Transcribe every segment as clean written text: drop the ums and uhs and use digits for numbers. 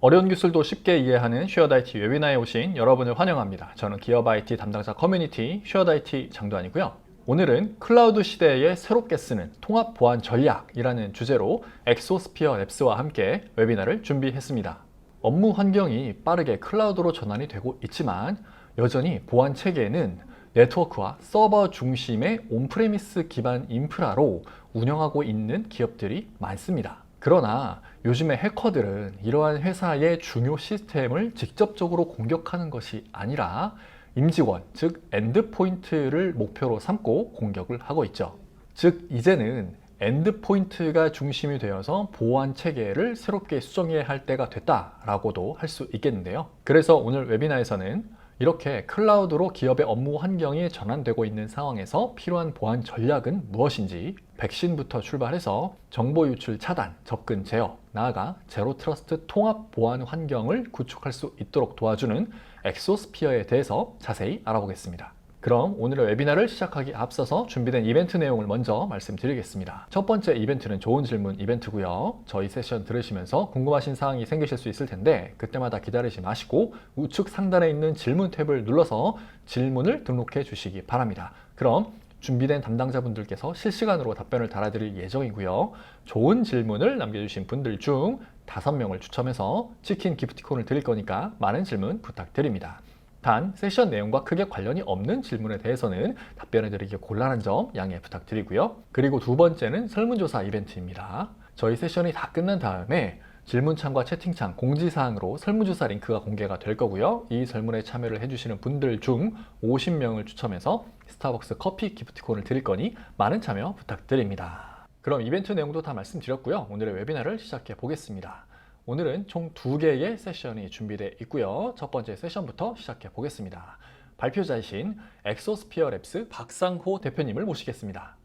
어려운 기술도 쉽게 이해하는 쉐어드 IT 웨비나에 오신 여러분을 환영합니다. 저는 기업 IT 담당자 커뮤니티 쉐어드 IT 장도환이고요. 오늘은 클라우드 시대에 새롭게 쓰는 통합 보안 전략이라는 주제로 엑소스피어 랩스와 함께 웨비나를 준비했습니다. 업무 환경이 빠르게 클라우드로 전환이 되고 있지만 여전히 보안 체계는 네트워크와 서버 중심의 온프레미스 기반 인프라로 운영하고 있는 기업들이 많습니다. 그러나 요즘의 해커들은 이러한 회사의 중요 시스템을 직접적으로 공격하는 것이 아니라 임직원, 즉 엔드포인트를 목표로 삼고 공격을 하고 있죠. 즉 이제는 엔드포인트가 중심이 되어서 보안 체계를 새롭게 수정해야 할 때가 됐다라고도 할 수 있겠는데요. 그래서 오늘 웨비나에서는 이렇게 클라우드로 기업의 업무 환경이 전환되고 있는 상황에서 필요한 보안 전략은 무엇인지, 백신부터 출발해서 정보 유출 차단, 접근 제어, 나아가 제로 트러스트 통합 보안 환경을 구축할 수 있도록 도와주는 엑소스피어에 대해서 자세히 알아보겠습니다. 그럼 오늘의 웨비나를 시작하기 앞서서 준비된 이벤트 내용을 먼저 말씀드리겠습니다. 첫 번째 이벤트는 좋은 질문 이벤트고요. 저희 세션 들으시면서 궁금하신 사항이 생기실 수 있을 텐데 그때마다 기다리지 마시고 우측 상단에 있는 질문 탭을 눌러서 질문을 등록해 주시기 바랍니다. 그럼 준비된 담당자분들께서 실시간으로 답변을 달아드릴 예정이고요. 좋은 질문을 남겨주신 분들 중 5명을 추첨해서 치킨 기프티콘을 드릴 거니까 많은 질문 부탁드립니다. 단 세션 내용과 크게 관련이 없는 질문에 대해서는 답변해드리기 곤란한 점 양해 부탁드리고요. 그리고 두 번째는 설문조사 이벤트입니다. 저희 세션이 다 끝난 다음에 질문창과 채팅창 공지사항으로 설문조사 링크가 공개가 될 거고요. 이 설문에 참여를 해주시는 분들 중 50명을 추첨해서 스타벅스 커피 기프티콘을 드릴 거니 많은 참여 부탁드립니다. 그럼 이벤트 내용도 다 말씀드렸고요. 오늘의 웨비나를 시작해 보겠습니다. 오늘은 총 2개의 세션이 준비되어 있고요. 첫 번째 세션부터 시작해 보겠습니다. 발표자이신 엑소스피어 랩스 박상호 대표님을 모시겠습니다.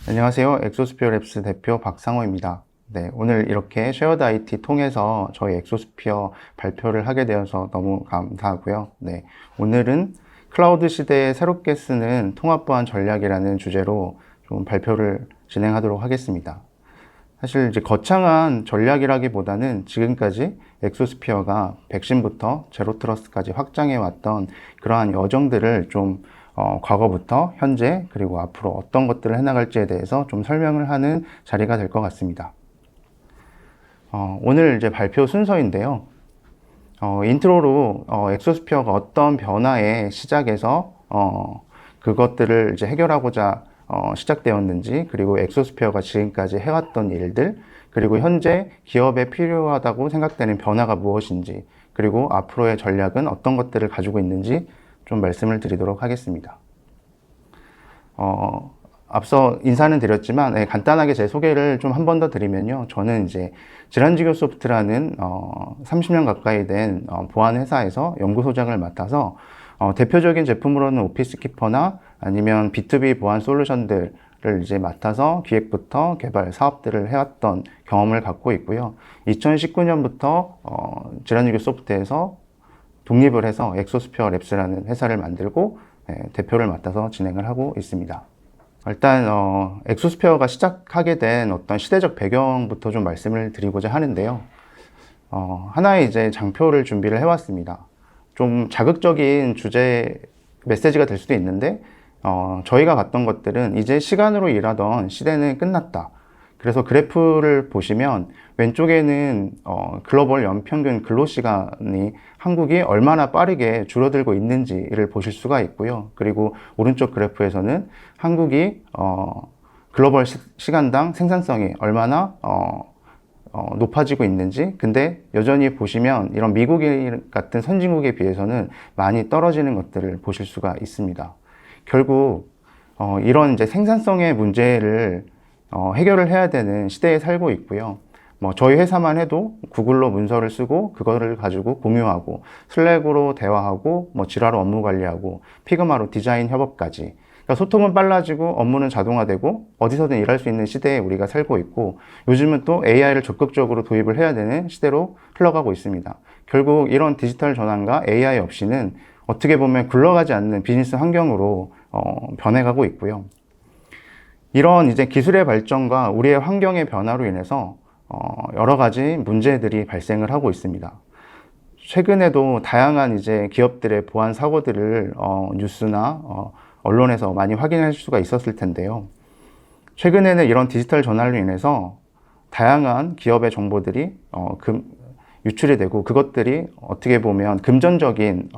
안녕하세요. 엑소스피어 랩스 대표 박상호입니다. 네, 오늘 이렇게 쉐어드 IT 통해서 저희 엑소스피어 발표를 하게 되어서 너무 감사하고요. 네, 오늘은 클라우드 시대에 새롭게 쓰는 통합보안 전략이라는 주제로 좀 발표를 진행하도록 하겠습니다. 사실 이제 거창한 전략이라기보다는 지금까지 엑소스피어가 백신부터 제로 트러스트까지 확장해 왔던 그러한 여정들을 좀 과거부터 현재 그리고 앞으로 어떤 것들을 해나갈지에 대해서 좀 설명을 하는 자리가 될 것 같습니다. 오늘 이제 발표 순서인데요. 인트로로 엑소스피어가 어떤 변화의 시작에서 그것들을 이제 해결하고자 시작되었는지, 그리고 엑소스피어가 지금까지 해왔던 일들, 그리고 현재 기업에 필요하다고 생각되는 변화가 무엇인지, 그리고 앞으로의 전략은 어떤 것들을 가지고 있는지 좀 말씀을 드리도록 하겠습니다. 앞서 인사는 드렸지만 간단하게 제 소개를 좀 한 번 더 드리면요. 저는 이제 질환지교소프트라는 30년 가까이 된 보안 회사에서 연구소장을 맡아서 대표적인 제품으로는 오피스키퍼나 아니면 B2B 보안 솔루션들을 이제 맡아서 기획부터 개발 사업들을 해왔던 경험을 갖고 있고요. 2019년부터 질환지교 소프트에서 독립을 해서 엑소스피어 랩스라는 회사를 만들고 대표를 맡아서 진행을 하고 있습니다. 일단 엑소스피어가 시작하게 된 어떤 시대적 배경부터 좀 말씀을 드리고자 하는데요. 하나의 이제 장표를 준비를 해왔습니다. 좀 자극적인 주제 메시지가 될 수도 있는데 저희가 봤던 것들은 이제 시간으로 일하던 시대는 끝났다. 그래서 그래프를 보시면 왼쪽에는 글로벌 연평균 근로시간이 한국이 얼마나 빠르게 줄어들고 있는지를 보실 수가 있고요. 그리고 오른쪽 그래프에서는 한국이 글로벌 시간당 생산성이 얼마나 높아지고 있는지, 근데 여전히 보시면 이런 미국 같은 선진국에 비해서는 많이 떨어지는 것들을 보실 수가 있습니다. 결국 이런 이제 생산성의 문제를 해결을 해야 되는 시대에 살고 있고요. 저희 회사만 해도 구글로 문서를 쓰고 그거를 가지고 공유하고 슬랙으로 대화하고 지라로 업무 관리하고 피그마로 디자인 협업까지, 그러니까 소통은 빨라지고 업무는 자동화되고 어디서든 일할 수 있는 시대에 우리가 살고 있고, 요즘은 또 AI를 적극적으로 도입을 해야 되는 시대로 흘러가고 있습니다. 결국 이런 디지털 전환과 AI 없이는 어떻게 보면 굴러가지 않는 비즈니스 환경으로 변해가고 있고요. 이런 이제 기술의 발전과 우리의 환경의 변화로 인해서 여러 가지 문제들이 발생을 하고 있습니다. 최근에도 다양한 이제 기업들의 보안 사고들을 뉴스나 언론에서 많이 확인할 수가 있었을 텐데요. 최근에는 이런 디지털 전환로 인해서 다양한 기업의 정보들이 유출이 되고, 그것들이 어떻게 보면 금전적인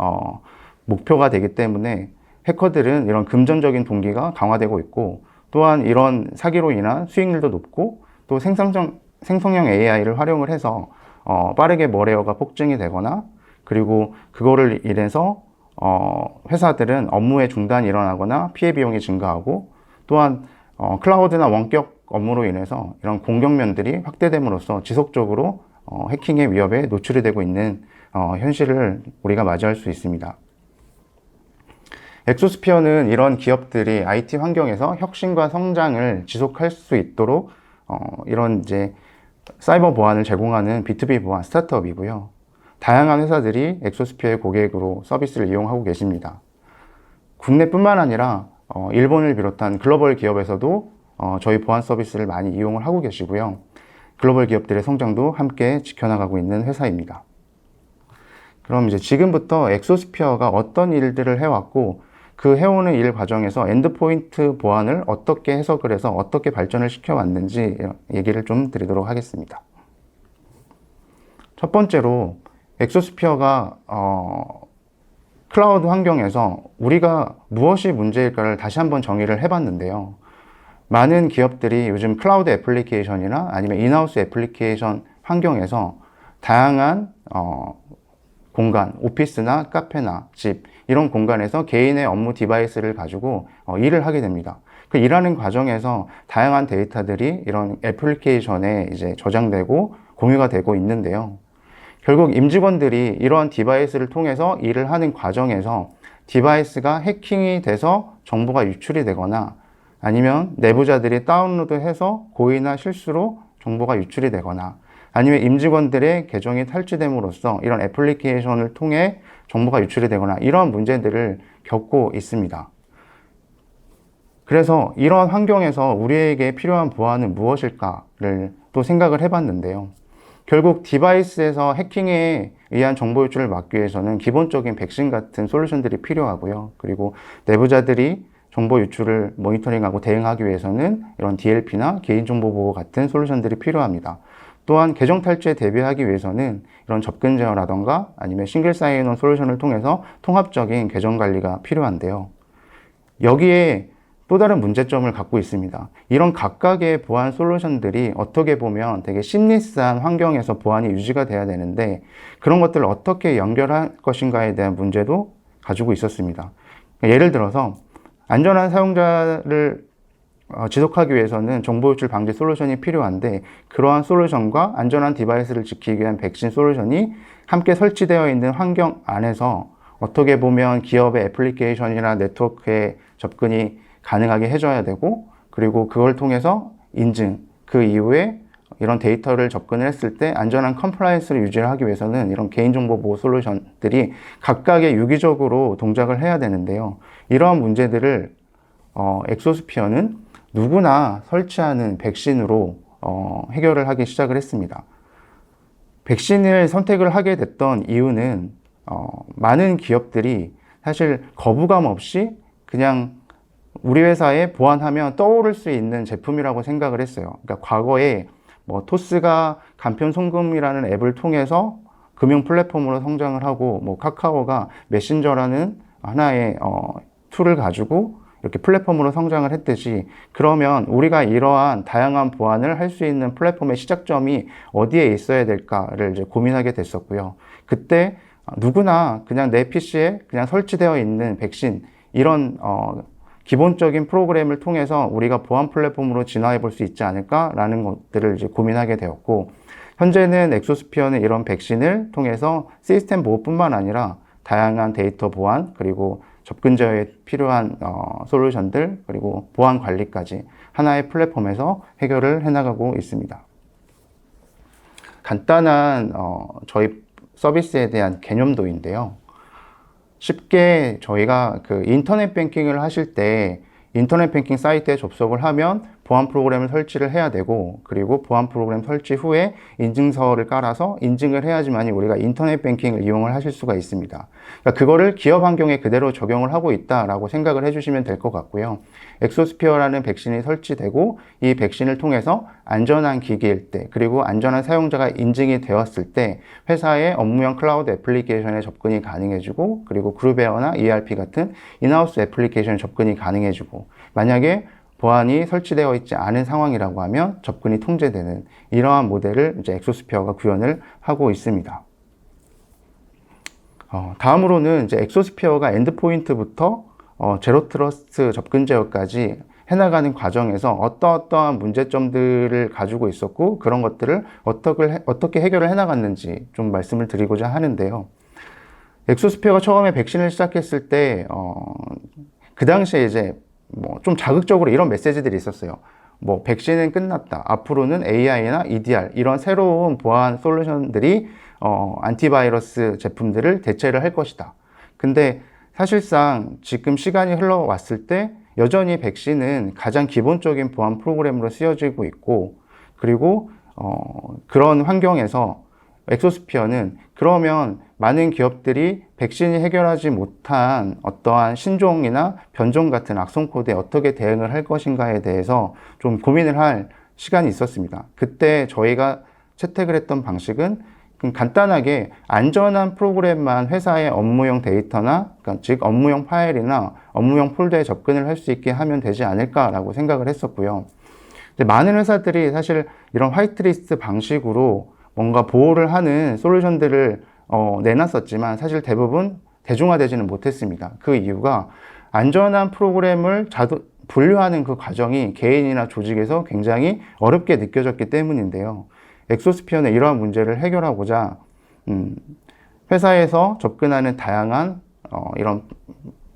목표가 되기 때문에 해커들은 이런 금전적인 동기가 강화되고 있고, 또한 이런 사기로 인한 수익률도 높고, 또 생성형 AI를 활용을 해서 빠르게 머레어가 폭증이 되거나, 그리고 그거를 인해서 회사들은 업무의 중단이 일어나거나 피해 비용이 증가하고, 또한 클라우드나 원격 업무로 인해서 이런 공격면들이 확대됨으로써 지속적으로 해킹의 위협에 노출이 되고 있는 현실을 우리가 맞이할 수 있습니다. 엑소스피어는 이런 기업들이 IT 환경에서 혁신과 성장을 지속할 수 있도록 이런 이제 사이버 보안을 제공하는 B2B 보안 스타트업이고요. 다양한 회사들이 엑소스피어의 고객으로 서비스를 이용하고 계십니다. 국내뿐만 아니라 일본을 비롯한 글로벌 기업에서도 저희 보안 서비스를 많이 이용을 하고 계시고요. 글로벌 기업들의 성장도 함께 지켜나가고 있는 회사입니다. 그럼 이제 지금부터 엑소스피어가 어떤 일들을 해왔고, 그 해오는 일 과정에서 엔드포인트 보안을 어떻게 해석을 해서 어떻게 발전을 시켜왔는지 얘기를 좀 드리도록 하겠습니다. 첫 번째로 엑소스피어가 클라우드 환경에서 우리가 무엇이 문제일까를 다시 한번 정의를 해봤는데요. 많은 기업들이 요즘 클라우드 애플리케이션이나 아니면 인하우스 애플리케이션 환경에서 다양한 공간, 오피스나 카페나 집, 이런 공간에서 개인의 업무 디바이스를 가지고 일을 하게 됩니다. 그 일하는 과정에서 다양한 데이터들이 이런 애플리케이션에 이제 저장되고 공유가 되고 있는데요. 결국 임직원들이 이러한 디바이스를 통해서 일을 하는 과정에서 디바이스가 해킹이 돼서 정보가 유출이 되거나, 아니면 내부자들이 다운로드해서 고의나 실수로 정보가 유출이 되거나, 아니면 임직원들의 계정이 탈취됨으로써 이런 애플리케이션을 통해 정보가 유출이 되거나, 이러한 문제들을 겪고 있습니다. 그래서 이러한 환경에서 우리에게 필요한 보안은 무엇일까를 또 생각을 해봤는데요. 결국 디바이스에서 해킹에 의한 정보 유출을 막기 위해서는 기본적인 백신 같은 솔루션들이 필요하고요. 그리고 내부자들이 정보 유출을 모니터링하고 대응하기 위해서는 이런 DLP나 개인정보보호 같은 솔루션들이 필요합니다. 또한 계정 탈취에 대비하기 위해서는 이런 접근 제어라던가 아니면 싱글 사인온 솔루션을 통해서 통합적인 계정 관리가 필요한데요. 여기에 또 다른 문제점을 갖고 있습니다. 이런 각각의 보안 솔루션들이 어떻게 보면 되게 심리스한 환경에서 보안이 유지가 돼야 되는데, 그런 것들을 어떻게 연결할 것인가에 대한 문제도 가지고 있었습니다. 예를 들어서 안전한 사용자를 지속하기 위해서는 정보 유출 방지 솔루션이 필요한데, 그러한 솔루션과 안전한 디바이스를 지키기 위한 백신 솔루션이 함께 설치되어 있는 환경 안에서 어떻게 보면 기업의 애플리케이션이나 네트워크에 접근이 가능하게 해줘야 되고, 그리고 그걸 통해서 인증, 그 이후에 이런 데이터를 접근을 했을 때 안전한 컴플라이언스를 유지를 하기 위해서는 이런 개인정보 보호 솔루션들이 각각의 유기적으로 동작을 해야 되는데요. 이러한 문제들을 엑소스피어는 누구나 설치하는 백신으로 해결을 하기 시작을 했습니다. 백신을 선택을 하게 됐던 이유는 많은 기업들이 사실 거부감 없이 그냥 우리 회사에 보안하면 떠오를 수 있는 제품이라고 생각을 했어요. 그러니까 과거에 뭐 토스가 간편송금이라는 앱을 통해서 금융 플랫폼으로 성장을 하고, 뭐 카카오가 메신저라는 하나의 툴을 가지고 이렇게 플랫폼으로 성장을 했듯이, 그러면 우리가 이러한 다양한 보안을 할 수 있는 플랫폼의 시작점이 어디에 있어야 될까를 이제 고민하게 됐었고요. 그때 누구나 그냥 내 PC에 그냥 설치되어 있는 백신, 이런 기본적인 프로그램을 통해서 우리가 보안 플랫폼으로 진화해 볼 수 있지 않을까라는 것들을 이제 고민하게 되었고, 현재는 엑소스피어는 이런 백신을 통해서 시스템 보호뿐만 아니라 다양한 데이터 보안, 그리고 접근 제어에 필요한 솔루션들, 그리고 보안 관리까지 하나의 플랫폼에서 해결을 해나가고 있습니다. 간단한 저희 서비스에 대한 개념도인데요. 쉽게 저희가 그 인터넷 뱅킹을 하실 때 인터넷 뱅킹 사이트에 접속을 하면 보안 프로그램을 설치를 해야 되고, 그리고 보안 프로그램 설치 후에 인증서를 깔아서 인증을 해야지만이 우리가 인터넷 뱅킹을 이용을 하실 수가 있습니다. 그러니까 그거를 기업 환경에 그대로 적용을 하고 있다라고 생각을 해주시면 될 것 같고요. 엑소스피어라는 백신이 설치되고 이 백신을 통해서 안전한 기기일 때, 그리고 안전한 사용자가 인증이 되었을 때 회사의 업무용 클라우드 애플리케이션에 접근이 가능해지고, 그리고 그룹웨어나 ERP 같은 인하우스 애플리케이션에 접근이 가능해지고, 만약에 보안이 설치되어 있지 않은 상황이라고 하면 접근이 통제되는 이러한 모델을 이제 엑소스피어가 구현을 하고 있습니다. 다음으로는 이제 엑소스피어가 엔드포인트부터 제로 트러스트 접근 제어까지 해나가는 과정에서 어떠한 문제점들을 가지고 있었고, 그런 것들을 어떻게 해결을 해나갔는지 좀 말씀을 드리고자 하는데요. 엑소스피어가 처음에 백신을 시작했을 때, 그 당시에 이제 뭐 좀 자극적으로 이런 메시지들이 있었어요. 뭐 백신은 끝났다. 앞으로는 AI나 EDR 이런 새로운 보안 솔루션들이 안티바이러스 제품들을 대체를 할 것이다. 근데 사실상 지금 시간이 흘러왔을 때 여전히 백신은 가장 기본적인 보안 프로그램으로 쓰여지고 있고, 그리고 그런 환경에서 엑소스피어는 그러면 많은 기업들이 백신이 해결하지 못한 어떠한 신종이나 변종 같은 악성 코드에 어떻게 대응을 할 것인가에 대해서 좀 고민을 할 시간이 있었습니다. 그때 저희가 채택을 했던 방식은 간단하게 안전한 프로그램만 회사의 업무용 데이터나, 그러니까 즉 업무용 파일이나 업무용 폴더에 접근을 할 수 있게 하면 되지 않을까라고 생각을 했었고요. 근데 많은 회사들이 사실 이런 화이트리스트 방식으로 뭔가 보호를 하는 솔루션들을 내놨었지만 사실 대부분 대중화되지는 못했습니다. 그 이유가 안전한 프로그램을 분류하는 그 과정이 개인이나 조직에서 굉장히 어렵게 느껴졌기 때문인데요. 엑소스피어는 이러한 문제를 해결하고자 회사에서 접근하는 다양한 이런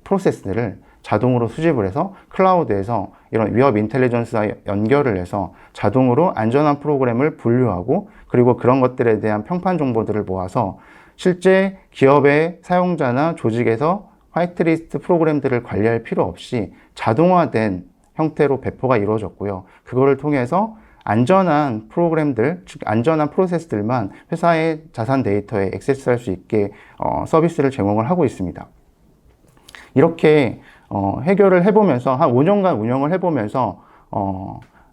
프로세스들을 자동으로 수집을 해서 클라우드에서 이런 위협 인텔리전스와 연결을 해서 자동으로 안전한 프로그램을 분류하고, 그리고 그런 것들에 대한 평판 정보들을 모아서 실제 기업의 사용자나 조직에서 화이트리스트 프로그램들을 관리할 필요 없이 자동화된 형태로 배포가 이루어졌고요. 그거를 통해서 안전한 프로그램들, 즉 안전한 프로세스들만 회사의 자산 데이터에 액세스할 수 있게 서비스를 제공을 하고 있습니다. 이렇게 해결을 해보면서 한 5년간 운영을 해보면서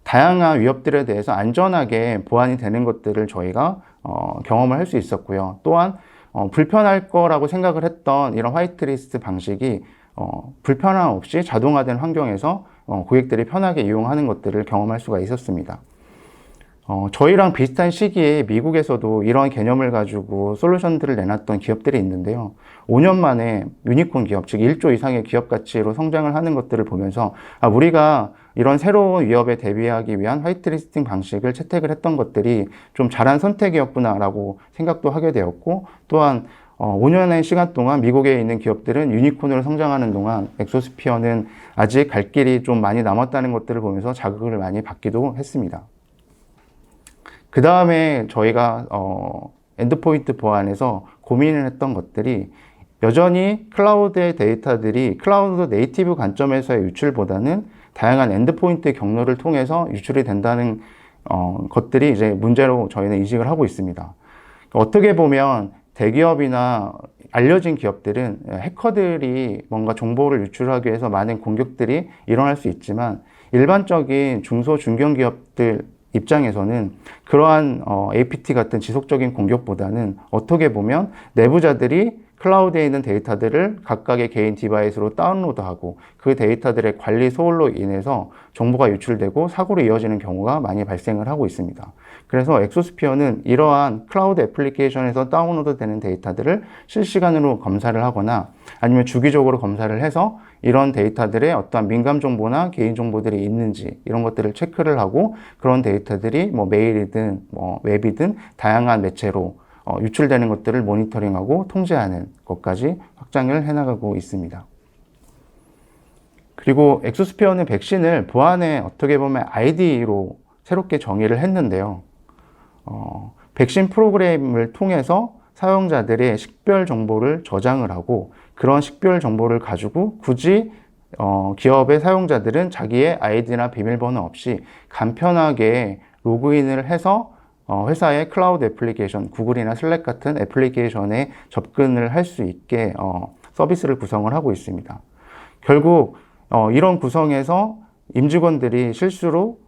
다양한 위협들에 대해서 안전하게 보완이 되는 것들을 저희가 경험을 할 수 있었고요. 또한 불편할 거라고 생각을 했던 이런 화이트리스트 방식이 불편함 없이 자동화된 환경에서 고객들이 편하게 이용하는 것들을 경험할 수가 있었습니다. 저희랑 비슷한 시기에 미국에서도 이런 개념을 가지고 솔루션들을 내놨던 기업들이 있는데요. 5년 만에 유니콘 기업, 즉 1조 이상의 기업 가치로 성장을 하는 것들을 보면서 우리가 이런 새로운 위협에 대비하기 위한 화이트리스팅 방식을 채택을 했던 것들이 좀 잘한 선택이었구나라고 생각도 하게 되었고, 또한 5년의 시간 동안 미국에 있는 기업들은 유니콘으로 성장하는 동안 엑소스피어는 아직 갈 길이 좀 많이 남았다는 것들을 보면서 자극을 많이 받기도 했습니다. 그 다음에 저희가 엔드포인트 보안에서 고민을 했던 것들이 여전히 클라우드의 데이터들이 클라우드 네이티브 관점에서의 유출보다는 다양한 엔드포인트 경로를 통해서 유출이 된다는 것들이 이제 문제로 저희는 인식을 하고 있습니다. 어떻게 보면 대기업이나 알려진 기업들은 해커들이 뭔가 정보를 유출하기 위해서 많은 공격들이 일어날 수 있지만, 일반적인 중소 중견 기업들 입장에서는 그러한 APT 같은 지속적인 공격보다는 어떻게 보면 내부자들이 클라우드에 있는 데이터들을 각각의 개인 디바이스로 다운로드하고 그 데이터들의 관리 소홀로 인해서 정보가 유출되고 사고로 이어지는 경우가 많이 발생을 하고 있습니다. 그래서 엑소스피어는 이러한 클라우드 애플리케이션에서 다운로드 되는 데이터들을 실시간으로 검사를 하거나 아니면 주기적으로 검사를 해서 이런 데이터들의 어떠한 민감 정보나 개인 정보들이 있는지 이런 것들을 체크를 하고, 그런 데이터들이 뭐 메일이든 뭐 웹이든 다양한 매체로 유출되는 것들을 모니터링하고 통제하는 것까지 확장을 해나가고 있습니다. 그리고 엑소스피어는 백신을 보안에 어떻게 보면 ID로 새롭게 정의를 했는데요. 백신 프로그램을 통해서 사용자들의 식별 정보를 저장을 하고, 그런 식별 정보를 가지고 굳이 기업의 사용자들은 자기의 아이디나 비밀번호 없이 간편하게 로그인을 해서 회사의 클라우드 애플리케이션, 구글이나 슬랙 같은 애플리케이션에 접근을 할 수 있게 서비스를 구성을 하고 있습니다. 결국 이런 구성에서 임직원들이 실수로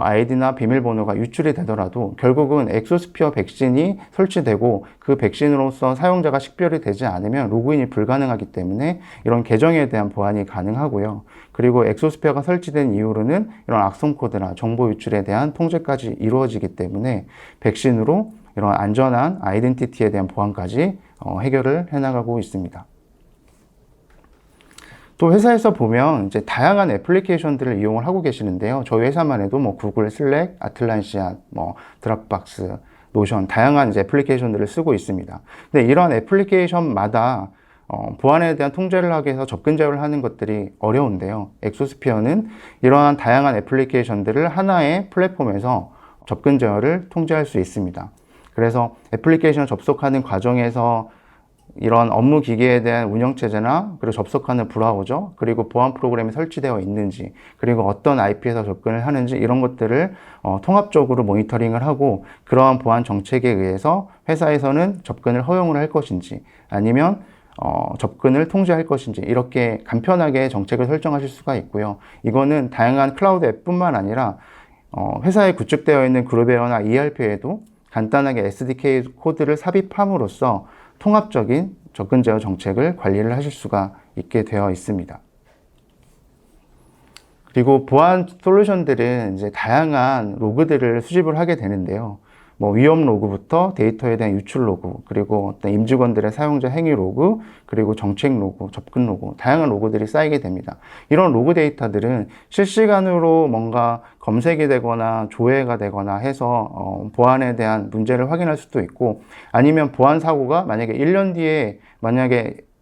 아이디나 비밀번호가 유출이 되더라도 결국은 엑소스피어 백신이 설치되고 그 백신으로서 사용자가 식별이 되지 않으면 로그인이 불가능하기 때문에 이런 계정에 대한 보안이 가능하고요. 그리고 엑소스피어가 설치된 이후로는 이런 악성 코드나 정보 유출에 대한 통제까지 이루어지기 때문에 백신으로 이런 안전한 아이덴티티에 대한 보안까지 해결을 해나가고 있습니다. 또 회사에서 보면 이제 다양한 애플리케이션들을 이용을 하고 계시는데요. 저희 회사만 해도 구글, 슬랙, 아틀란시아, 드랍박스, 노션 다양한 이제 애플리케이션들을 쓰고 있습니다. 근데 이런 애플리케이션마다 보안에 대한 통제를 하기 위해서 접근 제어를 하는 것들이 어려운데요. 엑소스피어는 이러한 다양한 애플리케이션들을 하나의 플랫폼에서 접근 제어를 통제할 수 있습니다. 그래서 애플리케이션 접속하는 과정에서 이런 업무 기기에 대한 운영체제나 그리고 접속하는 브라우저 그리고 보안 프로그램이 설치되어 있는지 그리고 어떤 IP에서 접근을 하는지 이런 것들을 통합적으로 모니터링을 하고 그러한 보안 정책에 의해서 회사에서는 접근을 허용을 할 것인지 아니면 접근을 통제할 것인지 이렇게 간편하게 정책을 설정하실 수가 있고요. 이거는 다양한 클라우드 앱뿐만 아니라 회사에 구축되어 있는 그룹웨어나 ERP에도 간단하게 SDK 코드를 삽입함으로써 통합적인 접근 제어 정책을 관리를 하실 수가 있게 되어 있습니다. 그리고 보안 솔루션들은 이제 다양한 로그들을 수집을 하게 되는데요. 위험 로그부터 데이터에 대한 유출 로그, 그리고 어떤 임직원들의 사용자 행위 로그, 그리고 정책 로그, 접근 로그, 다양한 로그들이 쌓이게 됩니다. 이런 로그 데이터들은 실시간으로 뭔가 검색이 되거나 조회가 되거나 해서 보안에 대한 문제를 확인할 수도 있고 아니면 보안 사고가 만약에 1년 뒤에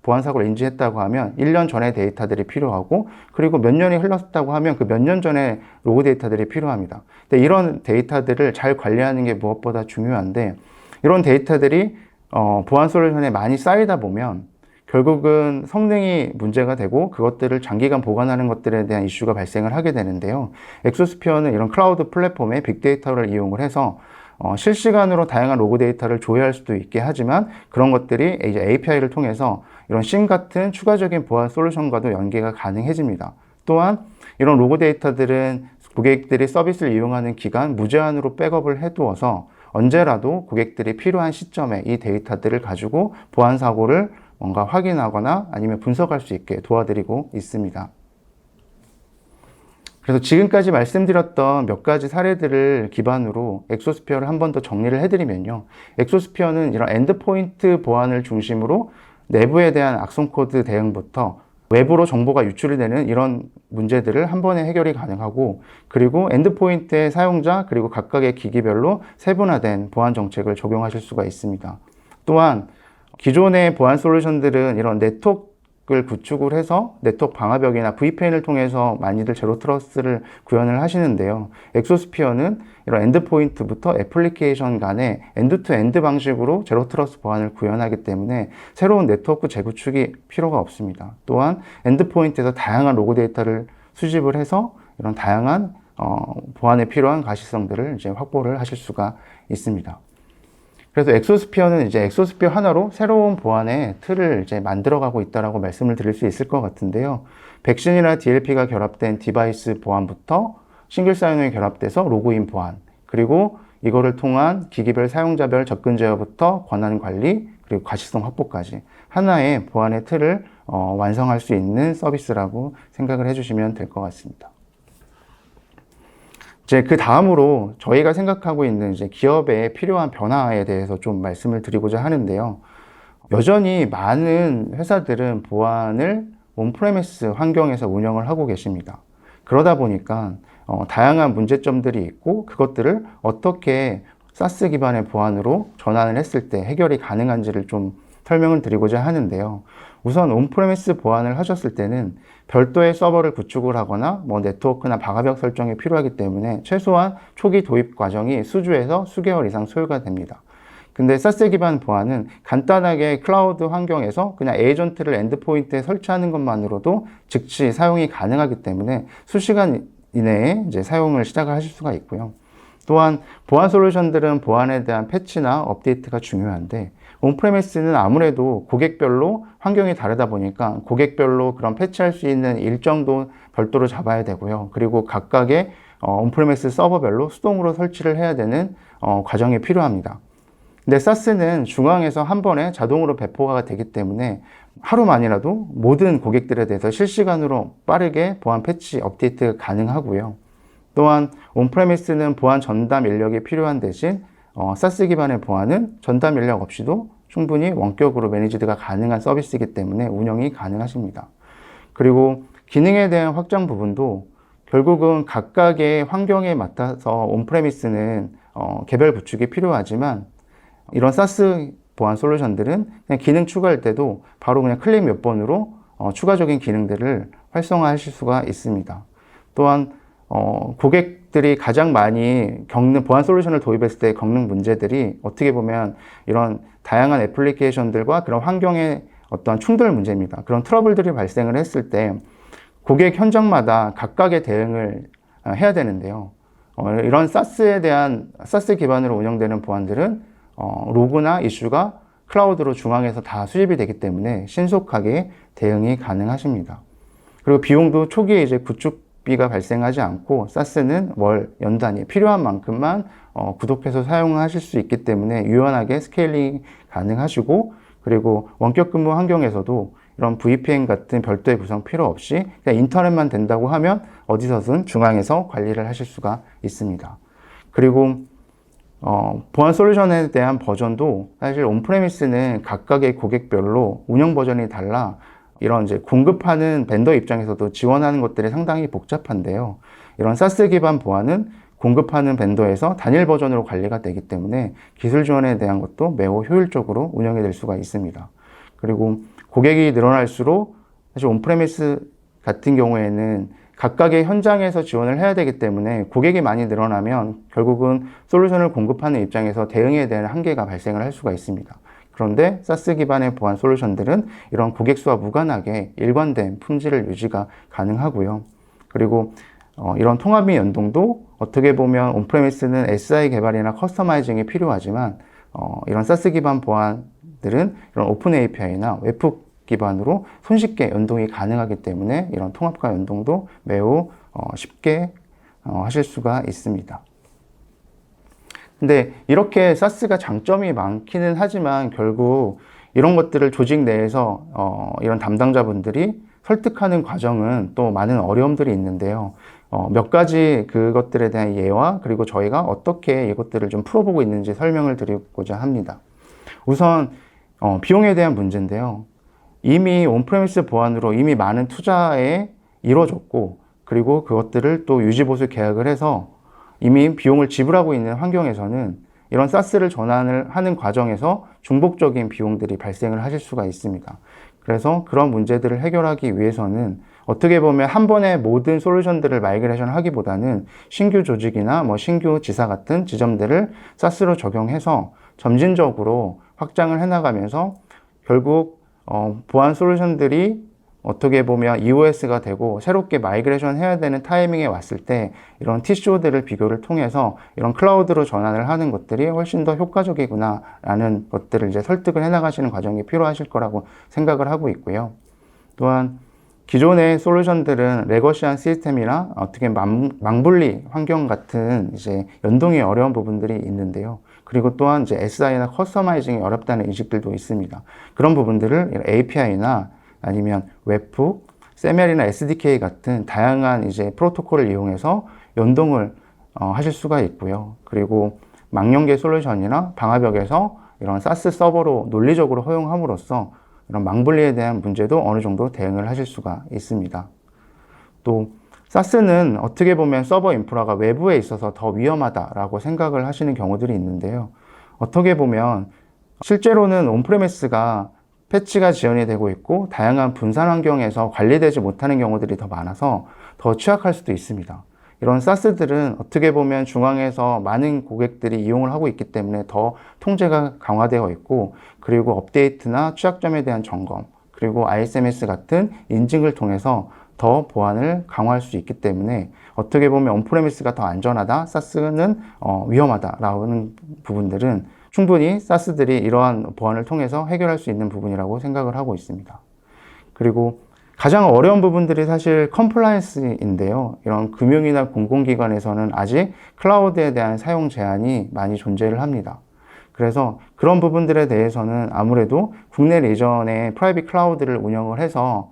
보안 사고를 인지했다고 하면 1년 전의 데이터들이 필요하고 그리고 몇 년이 흘렀다고 하면 그 몇 년 전의 로그 데이터들이 필요합니다. 근데 이런 데이터들을 잘 관리하는 게 무엇보다 중요한데 이런 데이터들이 보안 솔루션에 많이 쌓이다 보면 결국은 성능이 문제가 되고 그것들을 장기간 보관하는 것들에 대한 이슈가 발생을 하게 되는데요. 엑소스피어는 이런 클라우드 플랫폼에 빅데이터를 이용을 해서 실시간으로 다양한 로그 데이터를 조회할 수도 있게 하지만 그런 것들이 이제 API를 통해서 이런 심 같은 추가적인 보안 솔루션과도 연계가 가능해집니다. 또한 이런 로그 데이터들은 고객들이 서비스를 이용하는 기간 무제한으로 백업을 해두어서 언제라도 고객들이 필요한 시점에 이 데이터들을 가지고 보안 사고를 뭔가 확인하거나 아니면 분석할 수 있게 도와드리고 있습니다. 그래서 지금까지 말씀드렸던 몇 가지 사례들을 기반으로 엑소스피어를 한 번 더 정리를 해드리면요. 엑소스피어는 이런 엔드포인트 보안을 중심으로 내부에 대한 악성 코드 대응부터 외부로 정보가 유출이 되는 이런 문제들을 한 번에 해결이 가능하고 그리고 엔드포인트의 사용자 그리고 각각의 기기별로 세분화된 보안 정책을 적용하실 수가 있습니다. 또한 기존의 보안 솔루션들은 이런 네트워크를 구축을 해서 네트워크 방화벽이나 VPN을 통해서 많이들 제로 트러스트를 구현을 하시는데요. 엑소스피어는 이런 엔드포인트부터 애플리케이션 간의 엔드-투-엔드 방식으로 제로 트러스트 보안을 구현하기 때문에 새로운 네트워크 재구축이 필요가 없습니다. 또한 엔드포인트에서 다양한 로그 데이터를 수집을 해서 이런 다양한 보안에 필요한 가시성들을 이제 확보를 하실 수가 있습니다. 그래서 엑소스피어는 이제 엑소스피어 하나로 새로운 보안의 틀을 이제 만들어가고 있다라고 말씀을 드릴 수 있을 것 같은데요. 백신이나 DLP가 결합된 디바이스 보안부터 싱글 사인온이 결합돼서 로그인 보안, 그리고 이거를 통한 기기별 사용자별 접근 제어부터 권한 관리, 그리고 가시성 확보까지 하나의 보안의 틀을 완성할 수 있는 서비스라고 생각을 해주시면 될 것 같습니다. 이제 그 다음으로 저희가 생각하고 있는 이제 기업에 필요한 변화에 대해서 좀 말씀을 드리고자 하는데요. 여전히 많은 회사들은 보안을 온프레미스 환경에서 운영을 하고 계십니다. 그러다 보니까 다양한 문제점들이 있고 그것들을 어떻게 사스 기반의 보안으로 전환을 했을 때 해결이 가능한지를 좀 설명을 드리고자 하는데요. 우선 온프레미스 보안을 하셨을 때는 별도의 서버를 구축을 하거나 네트워크나 방화벽 설정이 필요하기 때문에 최소한 초기 도입 과정이 수주에서 수개월 이상 소요가 됩니다. 근데 사스 기반 보안은 간단하게 클라우드 환경에서 그냥 에이전트를 엔드포인트에 설치하는 것만으로도 즉시 사용이 가능하기 때문에 수시간 이내에 이제 사용을 시작을 하실 수가 있고요. 또한 보안 솔루션들은 보안에 대한 패치나 업데이트가 중요한데 온프레미스는 아무래도 고객별로 환경이 다르다 보니까 고객별로 그런 패치할 수 있는 일정도 별도로 잡아야 되고요. 그리고 각각의 온프레미스 서버별로 수동으로 설치를 해야 되는 과정이 필요합니다. 근데 사스는 중앙에서 한 번에 자동으로 배포가 되기 때문에 하루만이라도 모든 고객들에 대해서 실시간으로 빠르게 보안 패치 업데이트가 가능하고요. 또한 온프레미스는 보안 전담 인력이 필요한 대신 사스 기반의 보안은 전담 인력 없이도 충분히 원격으로 매니지드가 가능한 서비스이기 때문에 운영이 가능하십니다. 그리고 기능에 대한 확장 부분도 결국은 각각의 환경에 맞춰서 온프레미스는 개별 구축이 필요하지만 이런 사스 보안 솔루션들은 그냥 기능 추가할 때도 바로 그냥 클릭 몇 번으로 추가적인 기능들을 활성화하실 수가 있습니다. 또한 고객들이 가장 많이 겪는 보안 솔루션을 도입했을 때 겪는 문제들이 어떻게 보면 이런 다양한 애플리케이션들과 그런 환경의 어떤 충돌 문제입니다. 그런 트러블들이 발생을 했을 때 고객 현장마다 각각의 대응을 해야 되는데요. 이런 사스에 대한 사스 기반으로 운영되는 보안들은 로그나 이슈가 클라우드로 중앙에서 다 수집이 되기 때문에 신속하게 대응이 가능하십니다. 그리고 비용도 초기에 이제 구축비가 발생하지 않고 사스는 월, 연 단위 필요한 만큼만 구독해서 사용하실 수 있기 때문에 유연하게 스케일링 가능하시고 그리고 원격 근무 환경에서도 이런 VPN 같은 별도의 구성 필요 없이 그냥 인터넷만 된다고 하면 어디서든 중앙에서 관리를 하실 수가 있습니다. 그리고 보안 솔루션에 대한 버전도 사실 온프레미스는 각각의 고객별로 운영 버전이 달라 이런 이제 공급하는 벤더 입장에서도 지원하는 것들이 상당히 복잡한데요. 이런 사스 기반 보안은 공급하는 벤더에서 단일 버전으로 관리가 되기 때문에 기술 지원에 대한 것도 매우 효율적으로 운영이 될 수가 있습니다. 그리고 고객이 늘어날수록 사실 온프레미스 같은 경우에는 각각의 현장에서 지원을 해야 되기 때문에 고객이 많이 늘어나면 결국은 솔루션을 공급하는 입장에서 대응에 대한 한계가 발생을 할 수가 있습니다. 그런데 사스 기반의 보안 솔루션들은 이런 고객 수와 무관하게 일관된 품질을 유지가 가능하고요. 그리고 이런 통합 및 연동도 어떻게 보면 온프레미스는 SI 개발이나 커스터마이징이 필요하지만 이런 사스 기반 보안들은 이런 오픈 API나 웹훅 기반으로 손쉽게 연동이 가능하기 때문에 이런 통합과 연동도 매우 쉽게 하실 수가 있습니다. 근데 이렇게 사스가 장점이 많기는 하지만 결국 이런 것들을 조직 내에서 이런 담당자분들이 설득하는 과정은 또 많은 어려움들이 있는데요. 몇 가지 그것들에 대한 예와 그리고 저희가 어떻게 이것들을 좀 풀어보고 있는지 설명을 드리고자 합니다. 우선 비용에 대한 문제인데요. 이미 온프레미스 보안으로 이미 많은 투자에 이루어졌고 그리고 그것들을 또 유지보수 계약을 해서 이미 비용을 지불하고 있는 환경에서는 이런 사스를 전환을 하는 과정에서 중복적인 비용들이 발생을 하실 수가 있습니다. 그래서 그런 문제들을 해결하기 위해서는 어떻게 보면 한 번에 모든 솔루션들을 마이그레이션 하기보다는 신규 조직이나 신규 지사 같은 지점들을 사스로 적용해서 점진적으로 확장을 해나가면서 결국 보안 솔루션들이 어떻게 보면 EOS가 되고 새롭게 마이그레이션 해야 되는 타이밍에 왔을 때 이런 TCO들을 비교를 통해서 이런 클라우드로 전환을 하는 것들이 훨씬 더 효과적이구나 라는 것들을 이제 설득을 해나가시는 과정이 필요하실 거라고 생각을 하고 있고요. 또한 기존의 솔루션들은 레거시한 시스템이나 어떻게 망분리 환경 같은 이제 연동이 어려운 부분들이 있는데요. 그리고 또한 이제 SI나 커스터마이징이 어렵다는 인식들도 있습니다. 그런 부분들을 API나 아니면 웹훅, 세멜이나 SDK 같은 다양한 이제 프로토콜을 이용해서 연동을 하실 수가 있고요. 그리고 망연계 솔루션이나 방화벽에서 이런 사스 서버로 논리적으로 허용함으로써 이런 망분리에 대한 문제도 어느 정도 대응을 하실 수가 있습니다. 또 사스는 어떻게 보면 서버 인프라가 외부에 있어서 더 위험하다라고 생각을 하시는 경우들이 있는데요. 어떻게 보면 실제로는 온프레미스가 패치가 지연이 되고 있고 다양한 분산 환경에서 관리되지 못하는 경우들이 더 많아서 더 취약할 수도 있습니다. 이런 사스들은 어떻게 보면 중앙에서 많은 고객들이 이용을 하고 있기 때문에 더 통제가 강화되어 있고, 그리고 업데이트나 취약점에 대한 점검, 그리고 ISMS 같은 인증을 통해서 더 보안을 강화할 수 있기 때문에 어떻게 보면 온프레미스가 더 안전하다, 사스는 위험하다라는 부분들은 충분히 사스들이 이러한 보안을 통해서 해결할 수 있는 부분이라고 생각을 하고 있습니다. 그리고 가장 어려운 부분들이 사실 컴플라이언스인데요. 이런 금융이나 공공기관에서는 아직 클라우드에 대한 사용 제한이 많이 존재를 합니다. 그래서 그런 부분들에 대해서는 아무래도 국내 리전의 프라이빗 클라우드를 운영을 해서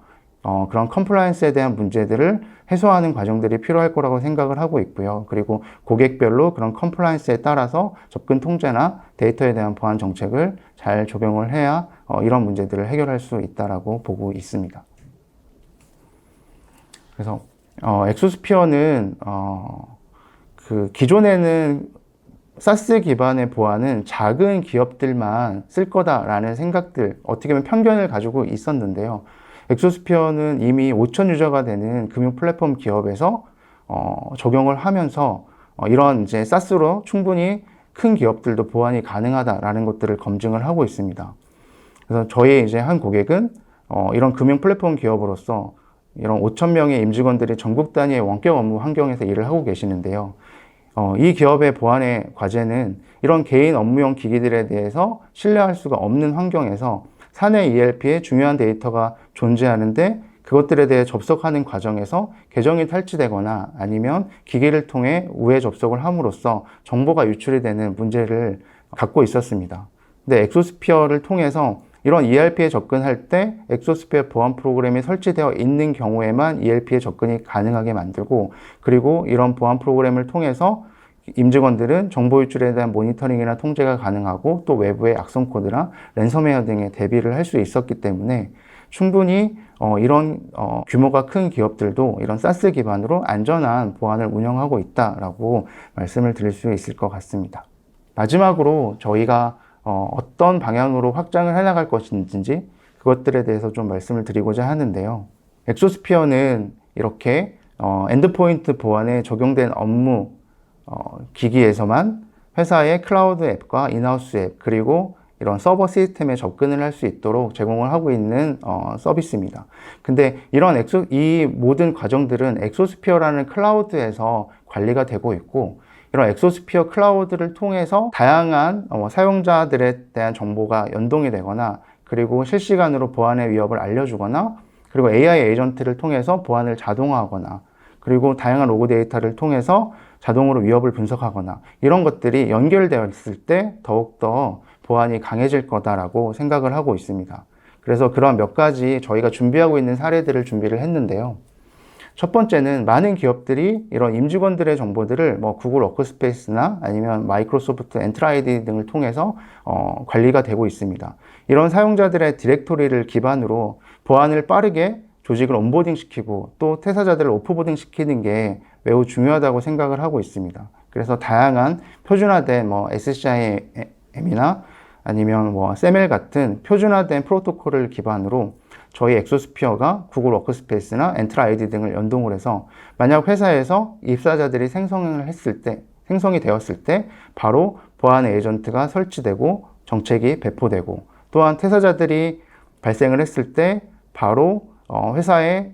그런 컴플라이언스에 대한 문제들을 해소하는 과정들이 필요할 거라고 생각을 하고 있고요. 그리고 고객별로 그런 컴플라이언스에 따라서 접근 통제나 데이터에 대한 보안 정책을 잘 적용을 해야 이런 문제들을 해결할 수 있다라고 보고 있습니다. 그래서 엑소스피어는 그 기존에는 사스 기반의 보안은 작은 기업들만 쓸 거다라는 생각들, 어떻게 보면 편견을 가지고 있었는데요. 엑소스피어는 이미 5천 유저가 되는 금융 플랫폼 기업에서 적용을 하면서 이런 이제 사스로 충분히 큰 기업들도 보안이 가능하다라는 것들을 검증을 하고 있습니다. 그래서 저희 이제 한 고객은 이런 금융 플랫폼 기업으로서 이런 5천 명의 임직원들이 전국 단위의 원격 업무 환경에서 일을 하고 계시는데요. 이 기업의 보안의 과제는 이런 개인 업무용 기기들에 대해서 신뢰할 수가 없는 환경에서 사내 ERP에 중요한 데이터가 존재하는데 그것들에 대해 접속하는 과정에서 계정이 탈취되거나 아니면 기기를 통해 우회 접속을 함으로써 정보가 유출이 되는 문제를 갖고 있었습니다. 근데 엑소스피어를 통해서 이런 ERP에 접근할 때 엑소스피어 보안 프로그램이 설치되어 있는 경우에만 ERP에 접근이 가능하게 만들고, 그리고 이런 보안 프로그램을 통해서 임직원들은 정보 유출에 대한 모니터링이나 통제가 가능하고 또 외부의 악성 코드나 랜섬웨어 등에 대비를 할 수 있었기 때문에 충분히 이런 규모가 큰 기업들도 이런 사스 기반으로 안전한 보안을 운영하고 있다라고 말씀을 드릴 수 있을 것 같습니다. 마지막으로 저희가 어떤 방향으로 확장을 해나갈 것인지 그것들에 대해서 좀 말씀을 드리고자 하는데요. 엑소스피어는 이렇게 엔드포인트 보안에 적용된 업무 기기에서만 회사의 클라우드 앱과 인하우스 앱 그리고 이런 서버 시스템에 접근을 할 수 있도록 제공을 하고 있는 서비스입니다. 근데 이 모든 과정들은 엑소스피어라는 클라우드에서 관리가 되고 있고, 이런 엑소스피어 클라우드를 통해서 다양한 사용자들에 대한 정보가 연동이 되거나, 그리고 실시간으로 보안의 위협을 알려주거나, 그리고 AI 에이전트를 통해서 보안을 자동화하거나, 그리고 다양한 로그 데이터를 통해서 자동으로 위협을 분석하거나, 이런 것들이 연결되어 있을 때 더욱더 보안이 강해질 거다라고 생각을 하고 있습니다. 그래서 그런 몇 가지 저희가 준비하고 있는 사례들을 준비를 했는데요. 첫 번째는 많은 기업들이 이런 임직원들의 정보들을 구글 워크스페이스나 아니면 마이크로소프트 엔트라 아이디 등을 통해서 관리가 되고 있습니다. 이런 사용자들의 디렉토리를 기반으로 보안을 빠르게 조직을 온보딩 시키고 또 퇴사자들을 오프보딩 시키는 게 매우 중요하다고 생각을 하고 있습니다. 그래서 다양한 표준화된 SCIM이나 아니면 SAML 같은 표준화된 프로토콜을 기반으로 저희 엑소스피어가 구글 워크스페이스나 엔트라 아이디 등을 연동을 해서 만약 회사에서 입사자들이 생성이 되었을 때 바로 보안 에이전트가 설치되고 정책이 배포되고, 또한 퇴사자들이 발생을 했을 때 바로 회사에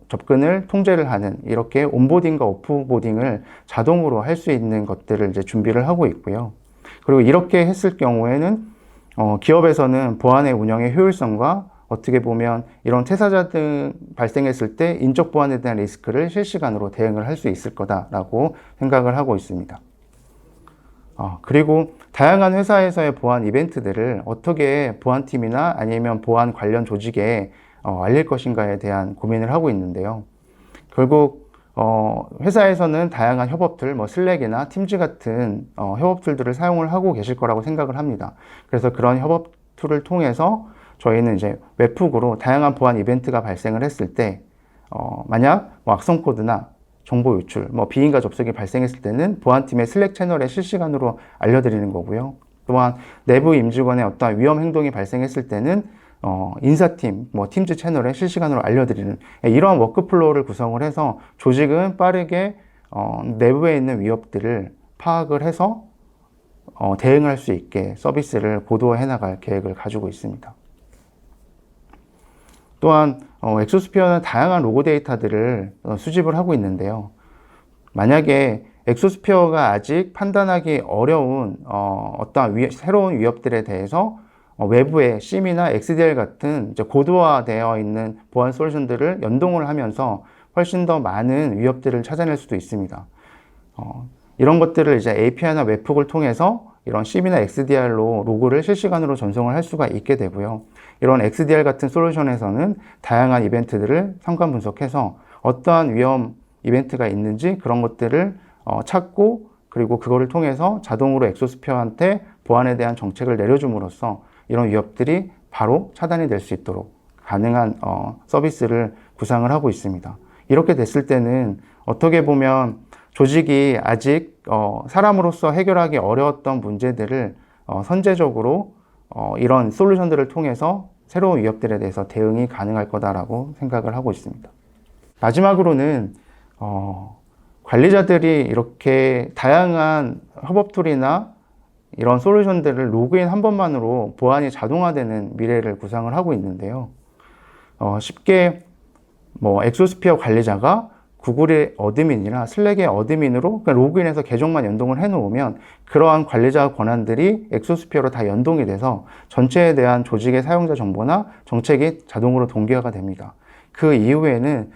접근을 통제를 하는, 이렇게 온보딩과 오프보딩을 자동으로 할 수 있는 것들을 이제 준비를 하고 있고요. 그리고 이렇게 했을 경우에는 기업에서는 보안의 운영의 효율성과 어떻게 보면 이런 퇴사자 등 발생했을 때 인적 보안에 대한 리스크를 실시간으로 대응을 할 수 있을 거다라고 생각을 하고 있습니다. 그리고 다양한 회사에서의 보안 이벤트들을 어떻게 보안팀이나 아니면 보안 관련 조직에 알릴 것인가에 대한 고민을 하고 있는데요. 결국 회사에서는 다양한 협업툴, 슬랙이나 팀즈 같은 협업툴들을 사용을 하고 계실 거라고 생각을 합니다. 그래서 그런 협업툴을 통해서 저희는 이제 웹훅으로 다양한 보안 이벤트가 발생을 했을 때 만약 악성 코드나 정보 유출, 비인가 접속이 발생했을 때는 보안팀의 슬랙 채널에 실시간으로 알려드리는 거고요. 또한 내부 임직원의 어떤 위험 행동이 발생했을 때는 인사팀, 팀즈 채널에 실시간으로 알려드리는 이러한 워크플로우를 구성을 해서 조직은 빠르게 내부에 있는 위협들을 파악을 해서 대응할 수 있게 서비스를 고도화해 나갈 계획을 가지고 있습니다. 또한 엑소스피어는 다양한 로고 데이터들을 수집을 하고 있는데요. 만약에 엑소스피어가 아직 판단하기 어려운 어떤 새로운 위협들에 대해서 외부의 CIEM이나 XDR 같은 이제 고도화되어 있는 보안 솔루션들을 연동을 하면서 훨씬 더 많은 위협들을 찾아낼 수도 있습니다. 이런 것들을 이제 API나 웹훅을 통해서 이런 CIEM이나 XDR로 로그를 실시간으로 전송을 할 수가 있게 되고요. 이런 XDR 같은 솔루션에서는 다양한 이벤트들을 상관 분석해서 어떠한 위험 이벤트가 있는지 그런 것들을 찾고 그리고 그거를 통해서 자동으로 엑소스피어한테 보안에 대한 정책을 내려줌으로써 이런 위협들이 바로 차단이 될 수 있도록 가능한 서비스를 구상을 하고 있습니다. 이렇게 됐을 때는 어떻게 보면 조직이 아직 사람으로서 해결하기 어려웠던 문제들을 선제적으로 이런 솔루션들을 통해서 새로운 위협들에 대해서 대응이 가능할 거다라고 생각을 하고 있습니다. 마지막으로는 관리자들이 이렇게 다양한 협업 툴이나 이런 솔루션들을 로그인 한 번만으로 보안이 자동화되는 미래를 구상을 하고 있는데요. 쉽게 엑소스피어 관리자가 구글의 어드민이나 슬랙의 어드민으로 그냥 로그인해서 계정만 연동을 해놓으면 그러한 관리자 권한들이 엑소스피어로 다 연동이 돼서 전체에 대한 조직의 사용자 정보나 정책이 자동으로 동기화가 됩니다. 그 이후에는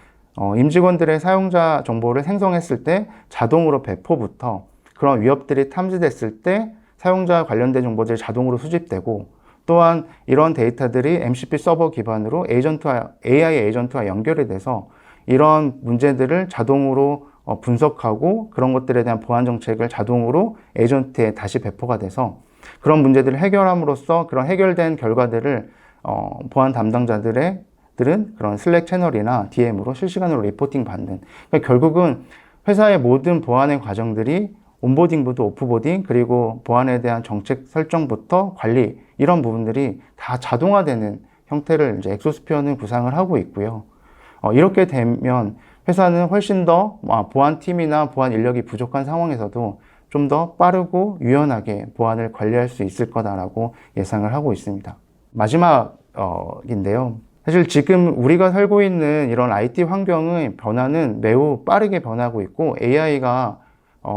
임직원들의 사용자 정보를 생성했을 때 자동으로 배포부터 그런 위협들이 탐지됐을 때 사용자 관련된 정보들이 자동으로 수집되고 또한 이런 데이터들이 MCP 서버 기반으로 AI 에이전트와 연결이 돼서 이런 문제들을 자동으로 분석하고 그런 것들에 대한 보안 정책을 자동으로 에이전트에 다시 배포가 돼서 그런 문제들을 해결함으로써 그런 해결된 결과들을 보안 담당자들은 그런 슬랙 채널이나 DM으로 실시간으로 리포팅 받는. 그러니까 결국은 회사의 모든 보안의 과정들이 온보딩부터 오프보딩 그리고 보안에 대한 정책 설정부터 관리 이런 부분들이 다 자동화되는 형태를 이제 엑소스피어는 구상을 하고 있고요. 이렇게 되면 회사는 훨씬 더 보안팀이나 보안 인력이 부족한 상황에서도 좀 더 빠르고 유연하게 보안을 관리할 수 있을 거다라고 예상을 하고 있습니다. 마지막인데요. 사실 지금 우리가 살고 있는 이런 IT 환경의 변화는 매우 빠르게 변하고 있고 AI가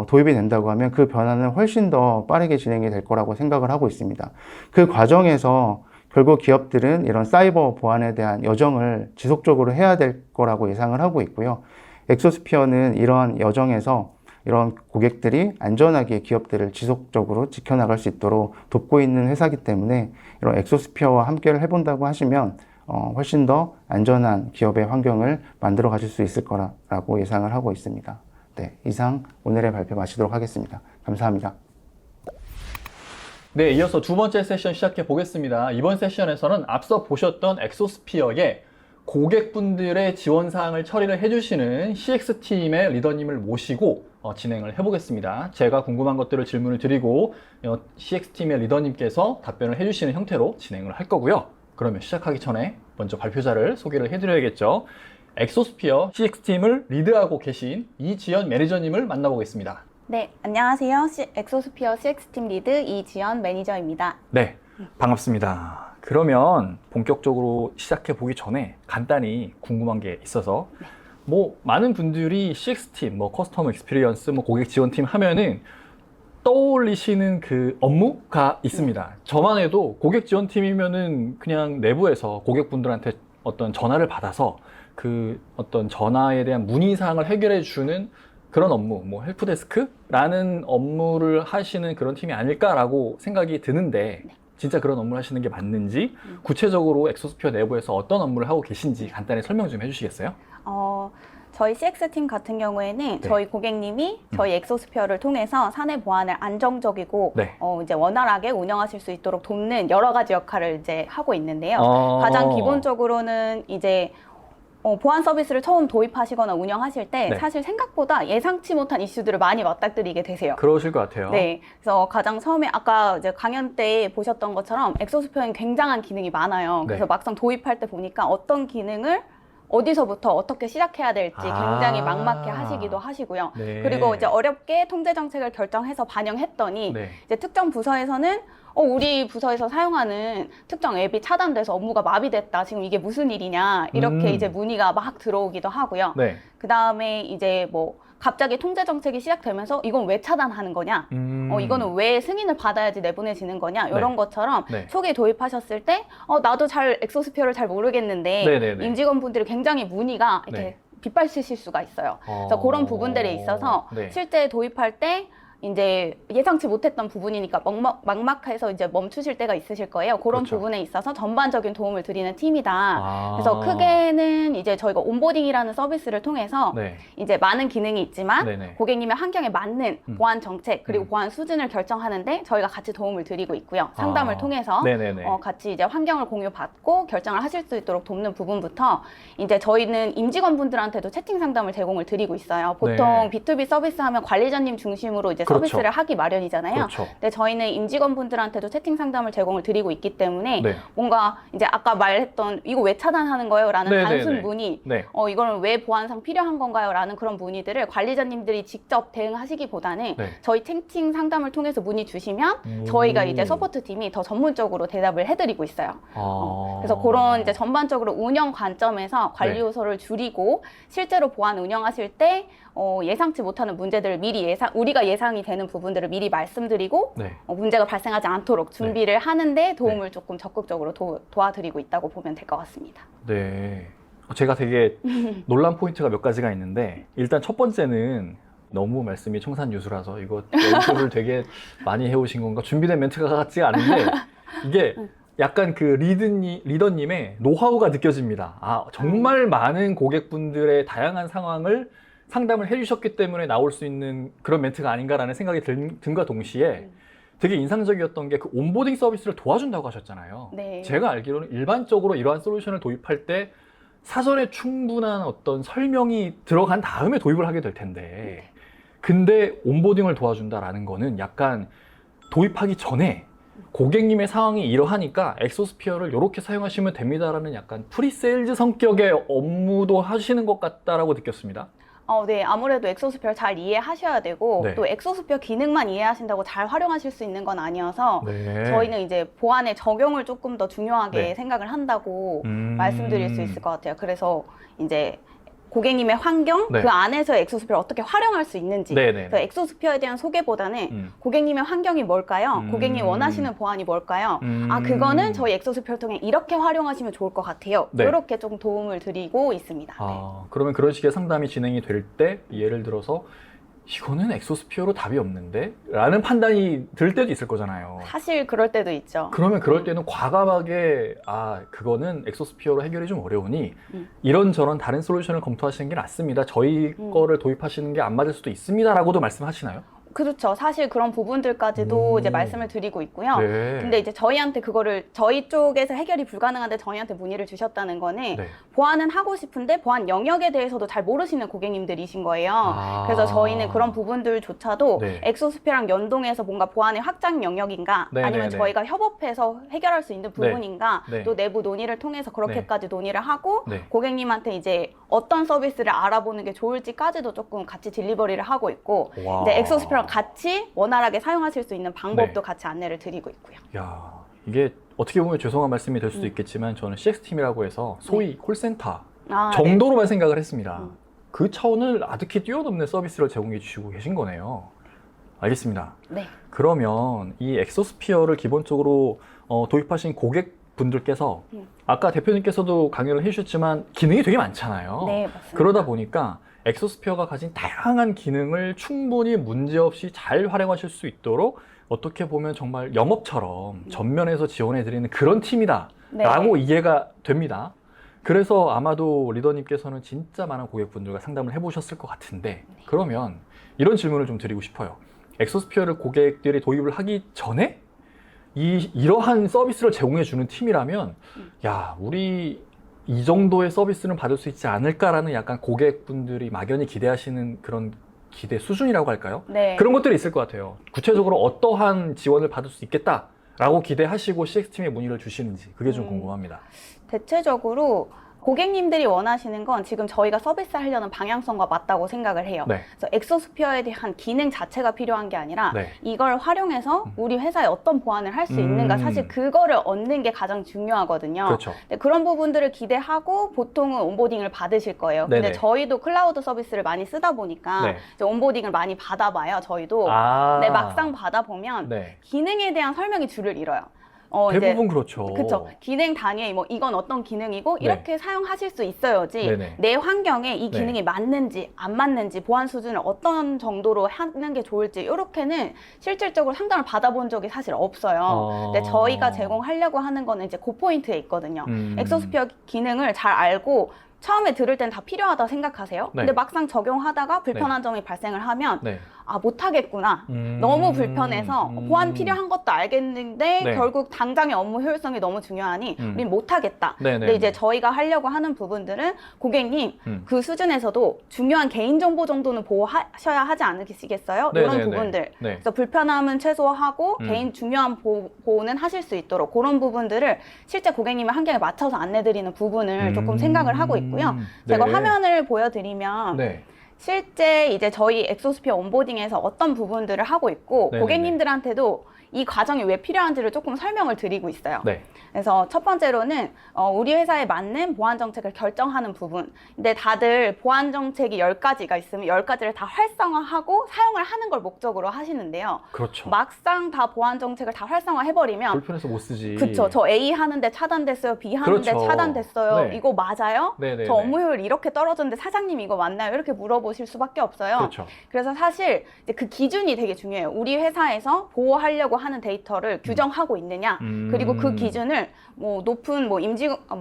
도입이 된다고 하면 그 변화는 훨씬 더 빠르게 진행이 될 거라고 생각을 하고 있습니다. 그 과정에서 결국 기업들은 이런 사이버 보안에 대한 여정을 지속적으로 해야 될 거라고 예상을 하고 있고요. 엑소스피어는 이러한 여정에서 이런 고객들이 안전하게 기업들을 지속적으로 지켜나갈 수 있도록 돕고 있는 회사이기 때문에 이런 엑소스피어와 함께를 해본다고 하시면 훨씬 더 안전한 기업의 환경을 만들어 가실 수 있을 거라고 예상을 하고 있습니다. 네, 이상 오늘의 발표 마치도록 하겠습니다. 감사합니다. 네, 이어서 두 번째 세션 시작해 보겠습니다. 이번 세션에서는 앞서 보셨던 엑소스피어에 고객분들의 지원사항을 처리를 해주시는 CX팀의 리더님을 모시고 진행을 해보겠습니다. 제가 궁금한 것들을 질문을 드리고 CX팀의 리더님께서 답변을 해주시는 형태로 진행을 할 거고요. 그러면 시작하기 전에 먼저 발표자를 소개를 해드려야겠죠. 엑소스피어 CX팀을 리드하고 계신 이지연 매니저님을 만나보겠습니다. 네, 안녕하세요. 엑소스피어 CX팀 리드 이지연 매니저입니다. 네, 반갑습니다. 그러면 본격적으로 시작해 보기 전에 간단히 궁금한 게 있어서 많은 분들이 CX팀, 커스터머 익스피리언스, 고객 지원팀 하면은 떠올리시는 그 업무가 있습니다. 저만 해도 고객 지원팀이면은 그냥 내부에서 고객분들한테 어떤 전화를 받아서 그 어떤 전화에 대한 문의사항을 해결해 주는 그런 업무, 헬프데스크라는 업무를 하시는 그런 팀이 아닐까라고 생각이 드는데 진짜 그런 업무를 하시는 게 맞는지 구체적으로 엑소스피어 내부에서 어떤 업무를 하고 계신지 간단히 설명 좀 해주시겠어요? 저희 CX팀 같은 경우에는 저희 고객님이 저희 엑소스피어를 통해서 사내 보안을 안정적이고 이제 원활하게 운영하실 수 있도록 돕는 여러 가지 역할을 이제 하고 있는데요. 가장 기본적으로는 이제 보안 서비스를 처음 도입하시거나 운영하실 때 사실 생각보다 예상치 못한 이슈들을 많이 맞닥뜨리게 되세요. 그러실 것 같아요. 네, 그래서 가장 처음에 아까 이제 강연 때 보셨던 것처럼 엑소스피어는 굉장한 기능이 많아요. 그래서 막상 도입할 때 보니까 어떤 기능을 어디서부터 어떻게 시작해야 될지 굉장히 막막해 하시기도 하시고요. 네. 그리고 이제 어렵게 통제 정책을 결정해서 반영했더니 네. 이제 특정 부서에서는 우리 부서에서 사용하는 특정 앱이 차단돼서 업무가 마비됐다. 지금 이게 무슨 일이냐. 이렇게 이제 문의가 막 들어오기도 하고요. 네. 그 다음에 이제 뭐 갑자기 통제 정책이 시작되면서 이건 왜 차단하는 거냐? 이거는 왜 승인을 받아야지 내보내지는 거냐? 이런 네. 것처럼 네. 초기 도입하셨을 때 나도 잘 엑소스피어를 잘 모르겠는데 네네네. 임직원분들이 굉장히 문의가 이렇게 네. 빗발치실 수가 있어요. 그래서 그런 부분들에 있어서 네. 실제 도입할 때 이제 예상치 못했던 부분이니까 막막해서 이제 멈추실 때가 있으실 거예요. 그런 그렇죠. 부분에 있어서 전반적인 도움을 드리는 팀이다. 그래서 크게는 이제 저희가 온보딩이라는 서비스를 통해서 네. 이제 많은 기능이 있지만 네네. 고객님의 환경에 맞는 보안 정책 그리고 보안 수준을 결정하는데 저희가 같이 도움을 드리고 있고요. 상담을 통해서 네네네. 같이 이제 환경을 공유받고 결정을 하실 수 있도록 돕는 부분부터 이제 저희는 임직원분들한테도 채팅 상담을 제공을 드리고 있어요. 보통 네. B2B 서비스 하면 관리자님 중심으로 이제 그렇죠. 서비스를 하기 마련이잖아요. 그렇죠. 근데 저희는 임직원분들한테도 채팅 상담을 제공을 드리고 있기 때문에 네. 뭔가 이제 아까 말했던 이거 왜 차단하는 거예요? 라는 네네네. 단순 문의 네. 이거는 왜 보안상 필요한 건가요? 라는 그런 문의들을 관리자님들이 직접 대응하시기보다는 네. 저희 채팅 상담을 통해서 문의 주시면 저희가 이제 서포트팀이 더 전문적으로 대답을 해드리고 있어요. 그래서 그런 이제 전반적으로 운영 관점에서 관리 네. 요소를 줄이고 실제로 보안 운영하실 때 예상치 못하는 문제들을 미리 우리가 예상이 되는 부분들을 미리 말씀드리고 네. 문제가 발생하지 않도록 준비를 하는데 도움을 조금 적극적으로 도와드리고 있다고 보면 될 것 같습니다. 네. 제가 되게 놀란 포인트가 몇 가지가 있는데 일단 첫 번째는 너무 말씀이 청산유수라서 이거 연습을 되게 많이 해오신 건가 준비된 멘트가 같지가 않은데 이게 약간 그 리더님의 노하우가 느껴집니다. 정말 많은 고객분들의 다양한 상황을 상담을 해주셨기 때문에 나올 수 있는 그런 멘트가 아닌가라는 생각이 든과 동시에 되게 인상적이었던 게 그 온보딩 서비스를 도와준다고 하셨잖아요. 네. 제가 알기로는 일반적으로 이러한 솔루션을 도입할 때 사전에 충분한 어떤 설명이 들어간 다음에 도입을 하게 될 텐데 근데 온보딩을 도와준다라는 거는 약간 도입하기 전에 고객님의 상황이 이러하니까 엑소스피어를 이렇게 사용하시면 됩니다라는 약간 프리세일즈 성격의 업무도 하시는 것 같다라고 느꼈습니다. 네. 아무래도 엑소스피어 잘 이해하셔야 되고 네. 또 엑소스피어 기능만 이해하신다고 잘 활용하실 수 있는 건 아니어서 네. 저희는 이제 보안의 적용을 조금 더 중요하게 네. 생각을 한다고 말씀드릴 수 있을 것 같아요. 그래서 이제 고객님의 환경, 네. 그 안에서 엑소스피어를 어떻게 활용할 수 있는지 네네. 그래서 엑소스피어에 대한 소개보다는 고객님의 환경이 뭘까요? 고객님이 원하시는 보안이 뭘까요? 그거는 저희 엑소스피어를 통해 이렇게 활용하시면 좋을 것 같아요. 네. 이렇게 좀 도움을 드리고 있습니다. 그러면 그런 식의 상담이 진행이 될 때 예를 들어서 이거는 엑소스피어로 답이 없는데? 라는 판단이 들 때도 있을 거잖아요. 사실 그럴 때도 있죠. 그러면 그럴 때는 과감하게 그거는 엑소스피어로 해결이 좀 어려우니 이런저런 다른 솔루션을 검토하시는 게 낫습니다. 저희 거를 도입하시는 게 안 맞을 수도 있습니다. 라고도 말씀하시나요? 그렇죠. 사실 그런 부분들까지도 이제 말씀을 드리고 있고요. 네. 근데 이제 저희한테 그거를 저희 쪽에서 해결이 불가능한데 저희한테 문의를 주셨다는 거는 네. 보안은 하고 싶은데 보안 영역에 대해서도 잘 모르시는 고객님들이신 거예요. 그래서 저희는 그런 부분들조차도 네. 엑소스피어랑 연동해서 뭔가 보안의 확장 영역인가 네, 아니면 네, 네. 저희가 협업해서 해결할 수 있는 부분인가 네. 또 내부 논의를 통해서 그렇게까지 논의를 하고 네. 고객님한테 이제 어떤 서비스를 알아보는 게 좋을지까지도 조금 같이 딜리버리를 하고 있고 와. 이제 엑소스피어랑 같이 원활하게 사용하실 수 있는 방법도 네. 같이 안내를 드리고 있고요. 야, 이게 어떻게 보면 죄송한 말씀이 될 수도 있겠지만 저는 CX팀이라고 해서 소위 콜센터 정도로만 생각을 했습니다. 그 차원을 아득히 뛰어넘는 서비스를 제공해 주시고 계신 거네요. 알겠습니다. 네. 그러면 이 엑소스피어를 기본적으로 도입하신 고객분들께서 아까 대표님께서도 강연을 해주셨지만 기능이 되게 많잖아요. 네, 맞습니다. 그러다 보니까 엑소스피어가 가진 다양한 기능을 충분히 문제없이 잘 활용하실 수 있도록 어떻게 보면 정말 영업처럼 전면에서 지원해드리는 그런 팀이다 라고 이해가 됩니다. 그래서 아마도 리더님께서는 진짜 많은 고객분들과 상담을 해보셨을 것 같은데 그러면 이런 질문을 좀 드리고 싶어요. 엑소스피어를 고객들이 도입을 하기 전에 이러한 서비스를 제공해주는 팀이라면 야, 우리 이 정도의 서비스는 받을 수 있지 않을까라는 약간 고객분들이 막연히 기대하시는 그런 기대 수준이라고 할까요? 네. 그런 것들이 있을 것 같아요. 구체적으로 어떠한 지원을 받을 수 있겠다라고 기대하시고 CX팀에 문의를 주시는지 그게 좀 궁금합니다. 대체적으로 고객님들이 원하시는 건 지금 저희가 서비스하려는 방향성과 맞다고 생각을 해요. 네. 그래서 엑소스피어에 대한 기능 자체가 필요한 게 아니라 네. 이걸 활용해서 우리 회사에 어떤 보안을 할 수 있는가, 사실 그거를 얻는 게 가장 중요하거든요. 그렇죠. 네, 그런 부분들을 기대하고 보통은 온보딩을 받으실 거예요. 네네. 근데 저희도 클라우드 서비스를 많이 쓰다 보니까 네. 이제 온보딩을 많이 받아봐요. 저희도. 네, 막상 받아보면 네. 기능에 대한 설명이 줄을 잃어요. 대부분 그렇죠. 그쵸. 기능 단위에 뭐 이건 어떤 기능이고 네. 이렇게 사용하실 수 있어야지 네네. 내 환경에 이 네. 기능이 맞는지 안 맞는지 보안 수준을 어떤 정도로 하는 게 좋을지 이렇게는 실질적으로 상담을 받아본 적이 사실 없어요. 근데 저희가 제공하려고 하는 거는 이제 그 포인트에 있거든요. 엑소스피어 기능을 잘 알고 처음에 들을 땐 다 필요하다 생각하세요. 네. 근데 막상 적용하다가 불편한 점이 발생을 하면 네. 아, 못하겠구나. 너무 불편해서 보안 필요한 것도 알겠는데 네. 결국 당장의 업무 효율성이 너무 중요하니 우린 못하겠다. 네네. 근데 이제 저희가 하려고 하는 부분들은 고객님 그 수준에서도 중요한 개인정보 정도는 보호하셔야 하지 않으시겠어요? 이런 네네네. 부분들. 네. 그래서 불편함은 최소화하고 개인 중요한 보호는 하실 수 있도록 그런 부분들을 실제 고객님의 환경에 맞춰서 안내드리는 부분을 조금 생각을 하고 있고요. 제가 네. 화면을 보여드리면 네. 실제 이제 저희 엑소스피어 온보딩에서 어떤 부분들을 하고 있고 네네네. 고객님들한테도 이 과정이 왜 필요한지를 조금 설명을 드리고 있어요. 네. 그래서 첫 번째로는 우리 회사에 맞는 보안 정책을 결정하는 부분. 근데 다들 보안 정책이 10가지가 있으면 10가지를 다 활성화하고 사용을 하는 걸 목적으로 하시는데요. 그렇죠. 막상 다 보안 정책을 다 활성화해버리면 불편해서 못 쓰지. 그쵸. 저 A 하는데 차단됐어요. B 하는데 그렇죠. 차단됐어요. 네. 이거 맞아요? 네네네. 저 업무 효율 이렇게 떨어졌는데 사장님 이거 맞나요? 이렇게 물어보실 수밖에 없어요. 그렇죠. 그래서 사실 이제 그 기준이 되게 중요해요. 우리 회사에서 보호하려고 하는 데이터를 규정하고 있느냐, 그리고 그 기준을 뭐 높은 뭐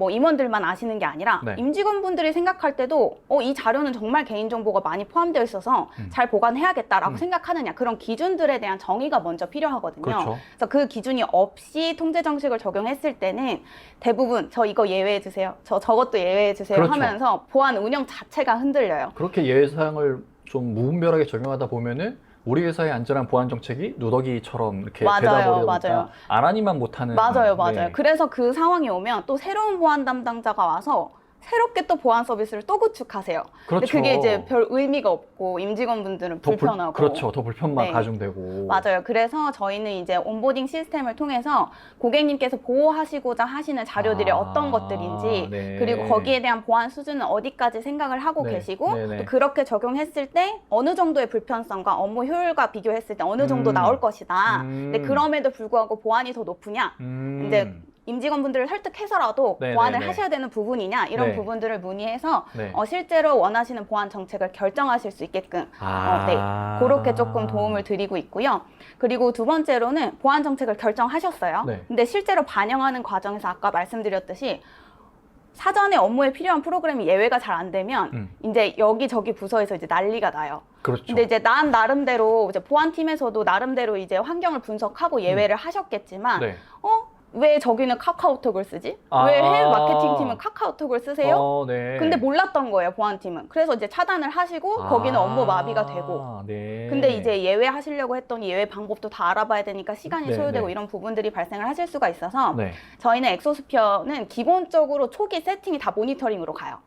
임원들만 아시는 게 아니라 네. 임직원분들이 생각할 때도 이 자료는 정말 개인정보가 많이 포함되어 있어서 잘 보관해야겠다라고 생각하느냐, 그런 기준들에 대한 정의가 먼저 필요하거든요. 그렇죠. 그래서 그 기준이 없이 통제 정책을 적용했을 때는 대부분 저 이거 예외해 주세요, 저것도 예외해 주세요 그렇죠. 하면서 보안 운영 자체가 흔들려요. 그렇게 예외 사항을 좀 무분별하게 적용하다 보면은 우리 회사의 안전한 보안 정책이 누더기처럼 이렇게 맞아요, 되다 버리다 보니까 맞아요. 안 하니만 못하는. 맞아요. 네. 그래서 그 상황이 오면 또 새로운 보안 담당자가 와서 새롭게 또 보안 서비스를 또 구축하세요. 근데 그렇죠. 그게 이제 별 의미가 없고 임직원분들은 불편하고. 그렇죠. 더 불편만 네. 가중되고. 맞아요. 그래서 저희는 이제 온보딩 시스템을 통해서 고객님께서 보호하시고자 하시는 자료들이 어떤 것들인지, 네. 그리고 거기에 대한 보안 수준은 어디까지 생각을 하고 네. 계시고, 네네. 또 그렇게 적용했을 때 어느 정도의 불편성과 업무 효율과 비교했을 때 어느 정도 나올 것이다. 근데 그럼에도 불구하고 보안이 더 높으냐, 이제 임직원분들을 설득해서라도 네네네. 보완을 하셔야 되는 부분이냐, 이런 네. 부분들을 문의해서 네. 실제로 원하시는 보안 정책을 결정하실 수 있게끔 네, 그렇게 조금 도움을 드리고 있고요. 그리고 두 번째로는 보안 정책을 결정하셨어요. 네. 근데 실제로 반영하는 과정에서 아까 말씀드렸듯이 사전에 업무에 필요한 프로그램이 예외가 잘 안 되면 이제 여기저기 부서에서 이제 난리가 나요. 그렇죠. 근데 이제 난 나름대로 이제 보안팀에서도 나름대로 이제 환경을 분석하고 예외를 하셨겠지만 네. 왜 저기는 카카오톡을 쓰지? 왜 해외 마케팅 팀은 카카오톡을 쓰세요? 네. 근데 몰랐던 거예요, 보안팀은. 그래서 이제 차단을 하시고 거기는 업무 마비가 되고. 네. 근데 이제 예외하시려고 했더니 예외 방법도 다 알아봐야 되니까 시간이 네, 소요되고 네. 이런 부분들이 발생을 하실 수가 있어서 네. 저희는 엑소스피어는 기본적으로 초기 세팅이 다 모니터링으로 가요.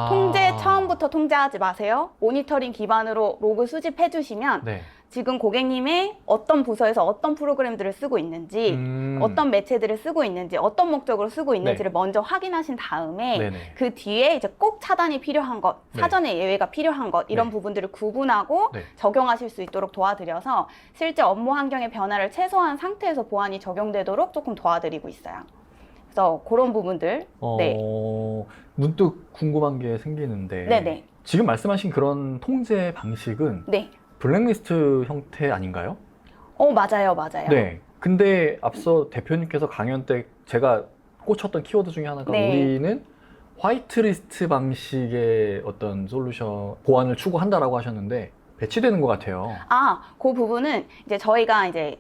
통제 처음부터 통제하지 마세요. 모니터링 기반으로 로그 수집해 주시면 네. 지금 고객님의 어떤 부서에서 어떤 프로그램들을 쓰고 있는지, 어떤 매체들을 쓰고 있는지, 어떤 목적으로 쓰고 있는지를 먼저 확인하신 다음에 네네. 그 뒤에 이제 꼭 차단이 필요한 것, 네. 사전에 예외가 필요한 것, 이런 네. 부분들을 구분하고 네. 적용하실 수 있도록 도와드려서 실제 업무 환경의 변화를 최소화한 상태에서 보안이 적용되도록 조금 도와드리고 있어요. 그래서 그런 부분들. 네. 문득 궁금한 게 생기는데 네네. 지금 말씀하신 그런 통제 방식은 네. 블랙리스트 형태 아닌가요? 맞아요. 네. 근데 앞서 대표님께서 강연 때 제가 꽂혔던 키워드 중에 하나가 네. 우리는 화이트리스트 방식의 어떤 솔루션 보안을 추구한다라고 하셨는데 배치되는 것 같아요. 그 부분은 이제 저희가 이제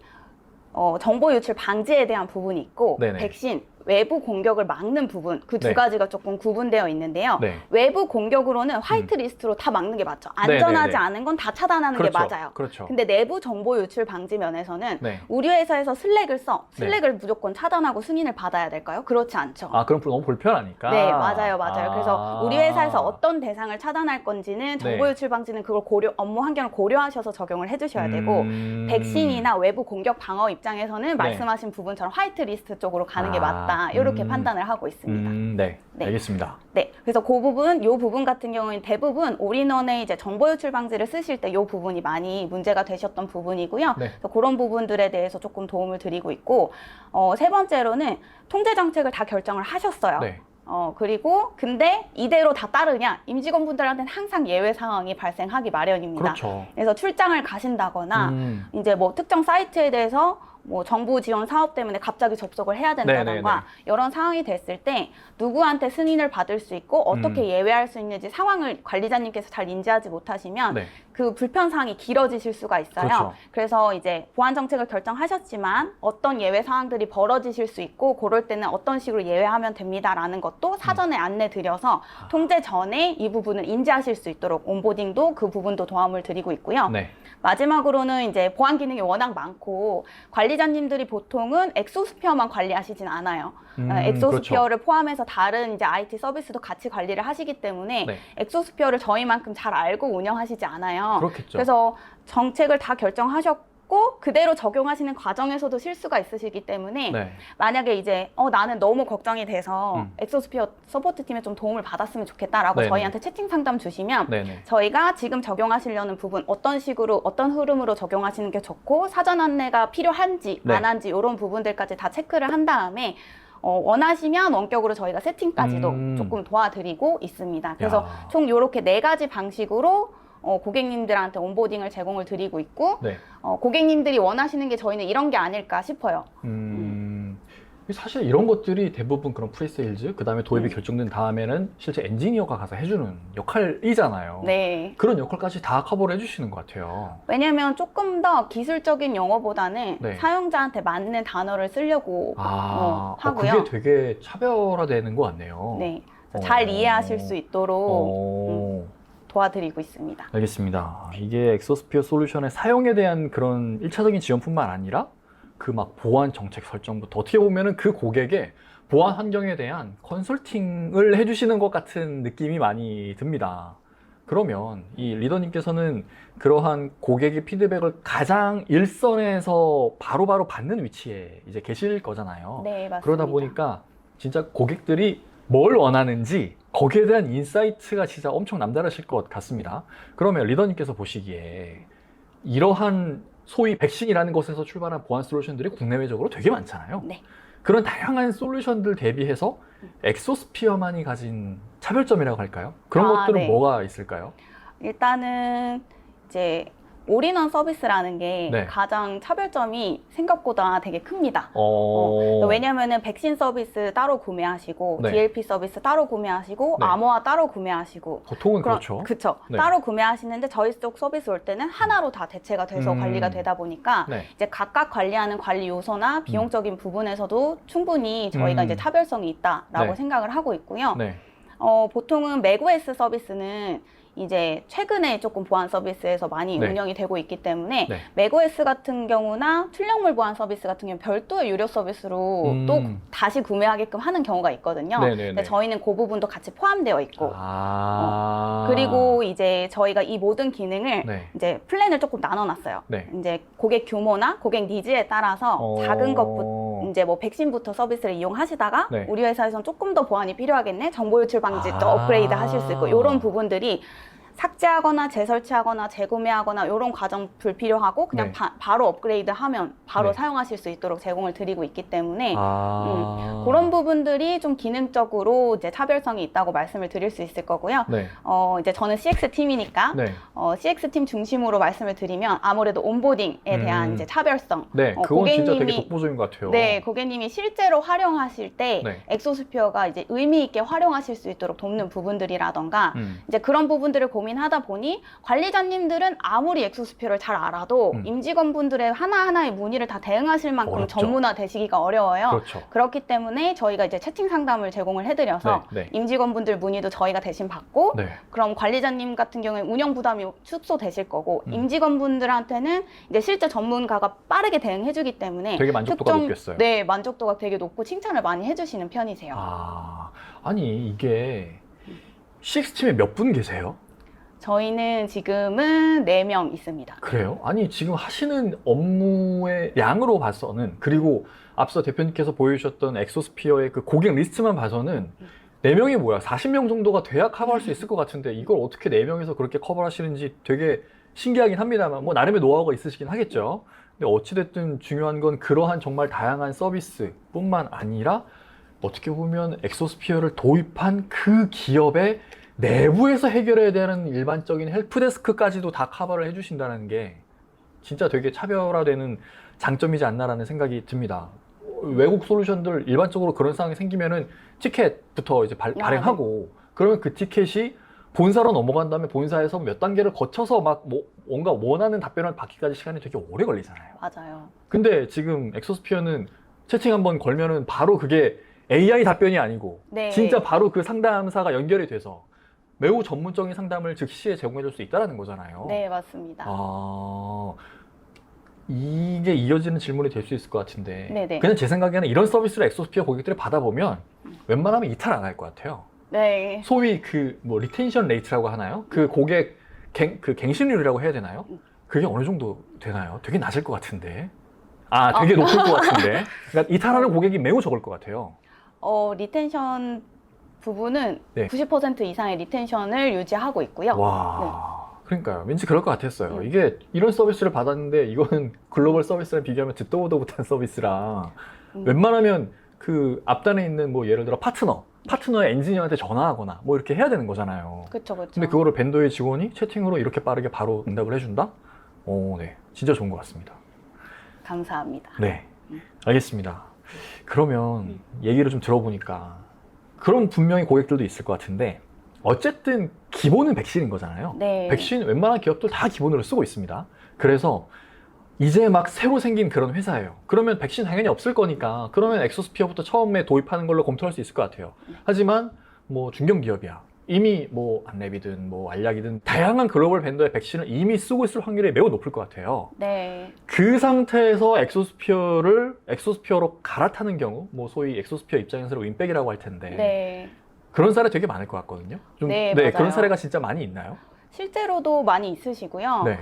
정보 유출 방지에 대한 부분이 있고 네네. 백신 외부 공격을 막는 부분 그 두 네. 가지가 조금 구분되어 있는데요. 네. 외부 공격으로는 화이트리스트로 다 막는 게 맞죠. 안전하지 네네네. 않은 건 다 차단하는 그렇죠. 게 맞아요. 그렇죠. 근데 내부 정보 유출 방지 면에서는 네. 우리 회사에서 슬랙을 써. 슬랙을 무조건 차단하고 승인을 받아야 될까요? 그렇지 않죠. 아, 그럼 너무 불편하니까. 네, 맞아요. 그래서 아. 우리 회사에서 어떤 대상을 차단할 건지는 정보 네. 유출 방지는 그걸 업무 환경을 고려하셔서 적용을 해주셔야 되고 백신이나 외부 공격 방어 입장에서는 말씀하신 부분처럼 화이트리스트 쪽으로 가는 게 맞다. 이렇게 판단을 하고 있습니다. 네. 네. 알겠습니다. 네, 그래서 요 부분 같은 경우에는 대부분 올인원의 이제 정보 유출 방지를 쓰실 때 이 부분이 많이 문제가 되셨던 부분이고요. 네. 그래서 그런 부분들에 대해서 조금 도움을 드리고 있고, 세 번째로는 통제 정책을 다 결정을 하셨어요. 네. 그리고 근데 이대로 다 따르냐? 임직원분들한테는 항상 예외 상황이 발생하기 마련입니다. 그렇죠. 그래서 출장을 가신다거나 이제 뭐 특정 사이트에 대해서 뭐 정부 지원 사업 때문에 갑자기 접속을 해야 된다던가 네네네. 이런 상황이 됐을 때 누구한테 승인을 받을 수 있고 어떻게 예외할 수 있는지 상황을 관리자님께서 잘 인지하지 못하시면 네. 그 불편 사항이 길어지실 수가 있어요. 그렇죠. 그래서 이제 보안 정책을 결정하셨지만 어떤 예외 상황들이 벌어지실 수 있고 그럴 때는 어떤 식으로 예외하면 됩니다라는 것도 사전에 안내 드려서 통제 전에 이 부분을 인지하실 수 있도록 온보딩도 그 부분도 도움을 드리고 있고요. 네. 마지막으로는 이제 보안 기능이 워낙 많고 관리자님들이 보통은 엑소스피어만 관리하시진 않아요. 엑소스피어를 그렇죠. 포함해서 다른 이제 IT 서비스도 같이 관리를 하시기 때문에 네. 엑소스피어를 저희만큼 잘 알고 운영하시지 않아요. 그렇겠죠. 그래서 정책을 다 결정하셨고 그대로 적용하시는 과정에서도 실수가 있으시기 때문에 네. 만약에 이제 나는 너무 걱정이 돼서 엑소스피어 서포트 팀에 좀 도움을 받았으면 좋겠다라고 네네. 저희한테 채팅 상담 주시면 네네. 저희가 지금 적용하시려는 부분 어떤 식으로 어떤 흐름으로 적용하시는 게 좋고 사전 안내가 필요한지 네. 안 한지 이런 부분들까지 다 체크를 한 다음에 원하시면 원격으로 저희가 세팅까지도 조금 도와드리고 있습니다. 그래서 야. 총 이렇게 4가지 방식으로 고객님들한테 온보딩을 제공을 드리고 있고 네. 고객님들이 원하시는 게 저희는 이런 게 아닐까 싶어요. 사실 이런 것들이 대부분 그런 프리세일즈, 그 다음에 도입이 결정된 다음에는 실제 엔지니어가 가서 해주는 역할이잖아요. 네. 그런 역할까지 다 커버를 해주시는 것 같아요. 왜냐면 조금 더 기술적인 용어보다는 네. 사용자한테 맞는 단어를 쓰려고 하고요. 그게 되게 차별화되는 것 같네요. 네. 잘 이해하실 수 있도록 도와드리고 있습니다. 알겠습니다. 이게 엑소스피어 솔루션의 사용에 대한 그런 1차적인 지원뿐만 아니라 그 막 보안 정책 설정부터 어떻게 보면은 그 고객의 보안 환경에 대한 컨설팅을 해주시는 것 같은 느낌이 많이 듭니다. 그러면 이 리더님께서는 그러한 고객의 피드백을 가장 일선에서 바로바로 받는 위치에 이제 계실 거잖아요. 네, 맞습니다. 그러다 보니까 진짜 고객들이 뭘 원하는지 거기에 대한 인사이트가 진짜 엄청 남다르실 것 같습니다. 그러면 리더님께서 보시기에 이러한 소위 백신이라는 것에서 출발한 보안 솔루션들이 국내외적으로 되게 많잖아요. 네. 그런 다양한 솔루션들 대비해서 엑소스피어만이 가진 차별점이라고 할까요? 그런 것들은 네. 뭐가 있을까요? 일단은 이제 올인원 서비스라는 게 네. 가장 차별점이 생각보다 되게 큽니다. 어... 왜냐면은 백신 서비스 따로 구매하시고 네. DLP 서비스 따로 구매하시고 네. 암호화 따로 구매하시고 보통은 그렇죠. 그쵸. 네. 따로 구매하시는데 저희 쪽 서비스 올 때는 하나로 다 대체가 돼서 관리가 되다 보니까 네. 이제 각각 관리하는 관리 요소나 비용적인 부분에서도 충분히 저희가 이제 차별성이 있다라고 네. 생각을 하고 있고요. 네. 보통은 맥OS 서비스는 이제 최근에 조금 보안 서비스에서 많이 네. 운영이 되고 있기 때문에 네. 맥OS 같은 경우나 출력물 보안 서비스 같은 경우는 별도의 유료 서비스로 또 다시 구매하게끔 하는 경우가 있거든요. 네네네. 근데 저희는 그 부분도 같이 포함되어 있고 그리고 이제 저희가 이 모든 기능을 네. 이제 플랜을 조금 나눠놨어요. 네. 이제 고객 규모나 고객 니즈에 따라서 작은 것부터 이제 뭐 백신부터 서비스를 이용하시다가 네. 우리 회사에서는 조금 더 보안이 필요하겠네. 정보 유출 방지 또 업그레이드 하실 수 있고 이런 부분들이 삭제하거나 재설치하거나 재구매하거나 이런 과정 불필요하고 그냥 네. 바로 업그레이드하면 바로 네. 사용하실 수 있도록 제공을 드리고 있기 때문에 그런 부분들이 좀 기능적으로 이제 차별성이 있다고 말씀을 드릴 수 있을 거고요. 네. 이제 저는 CX 팀이니까 네. CX 팀 중심으로 말씀을 드리면 아무래도 온보딩에 대한 이제 차별성. 네, 그건 진짜 되게 독보적인 것 같아요. 네, 고객님이 실제로 활용하실 때 네. 엑소스피어가 이제 의미 있게 활용하실 수 있도록 돕는 부분들이라던가 이제 그런 부분들을 고민하다 보니 관리자님들은 아무리 엑소스피어를 잘 알아도 임직원분들의 하나하나의 문의를 다 대응하실 만큼 어렵죠. 전문화 되시기가 어려워요. 그렇죠. 그렇기 때문에 저희가 이제 채팅 상담을 제공을 해드려서 네, 네. 임직원분들 문의도 저희가 대신 받고 네. 그럼 관리자님 같은 경우에 운영 부담이 축소되실 거고 임직원분들한테는 이제 실제 전문가가 빠르게 대응해주기 때문에 되게 만족도가 높겠어요. 네, 만족도가 되게 높고 칭찬을 많이 해주시는 편이세요. 아니 이게 CX팀에 몇 분 계세요? 저희는 지금은 4명 있습니다. 그래요? 아니 지금 하시는 업무의 양으로 봐서는, 그리고 앞서 대표님께서 보여주셨던 엑소스피어의 그 고객 리스트만 봐서는 4명이 뭐야 40명 정도가 돼야 커버할 수 있을 것 같은데 이걸 어떻게 4명이서 그렇게 커버하시는지 되게 신기하긴 합니다만 뭐 나름의 노하우가 있으시긴 하겠죠. 근데 어찌됐든 중요한 건 그러한 정말 다양한 서비스뿐만 아니라 어떻게 보면 엑소스피어를 도입한 그 기업의 내부에서 해결해야 되는 일반적인 헬프데스크까지도 다 커버를 해주신다는 게 진짜 되게 차별화되는 장점이지 않나라는 생각이 듭니다. 외국 솔루션들 일반적으로 그런 상황이 생기면은 티켓부터 이제 발행하고 그러면 그 티켓이 본사로 넘어간 다음에 본사에서 몇 단계를 거쳐서 막 뭔가 원하는 답변을 받기까지 시간이 되게 오래 걸리잖아요. 맞아요. 근데 지금 엑소스피어는 채팅 한번 걸면은 바로 그게 AI 답변이 아니고 네. 진짜 바로 그 상담사가 연결이 돼서 매우 전문적인 상담을 즉시에 제공해 줄 수 있다는 거잖아요. 네, 맞습니다. 이게 이어지는 질문이 될 수 있을 것 같은데 네네. 그냥 제 생각에는 이런 서비스를 엑소스피어 고객들이 받아보면 웬만하면 이탈 안 할 것 같아요. 네. 소위 그 뭐 리텐션 레이트라고 하나요? 그 고객 갱신율이라고 해야 되나요? 그게 어느 정도 되나요? 되게 낮을 것 같은데. 되게 높을 것 같은데. 그러니까 이탈하는 고객이 매우 적을 것 같아요. 리텐션 부분은 네. 90% 이상의 리텐션을 유지하고 있고요. 와. 그러니까요. 왠지 그럴 것 같았어요. 이게 이런 서비스를 받았는데 이거는 글로벌 서비스랑 비교하면 듣도 보도 못한 서비스라 웬만하면 그 앞단에 있는 뭐 예를 들어 파트너의 엔지니어한테 전화하거나 뭐 이렇게 해야 되는 거잖아요. 그렇죠, 그렇죠. 근데 그거를 벤더의 직원이 채팅으로 이렇게 빠르게 바로 응답을 해준다? 네. 진짜 좋은 것 같습니다. 감사합니다. 네. 알겠습니다. 그러면 얘기를 좀 들어보니까 그런 분명히 고객들도 있을 것 같은데 어쨌든 기본은 백신인 거잖아요. 네. 백신 웬만한 기업들 다 기본으로 쓰고 있습니다. 그래서 이제 막 새로 생긴 그런 회사예요. 그러면 백신 당연히 없을 거니까 그러면 엑소스피어부터 처음에 도입하는 걸로 검토할 수 있을 것 같아요. 하지만 뭐 중견기업이야. 이미 뭐 안랩이든 뭐 알약이든 다양한 글로벌 벤더의 백신을 이미 쓰고 있을 확률이 매우 높을 것 같아요. 네. 그 상태에서 엑소스피어로 갈아타는 경우, 뭐 소위 엑소스피어 입장에서는 윈백이라고 할 텐데 네. 그런 사례 되게 많을 것 같거든요. 맞아요. 그런 사례가 진짜 많이 있나요? 실제로도 많이 있으시고요. 네.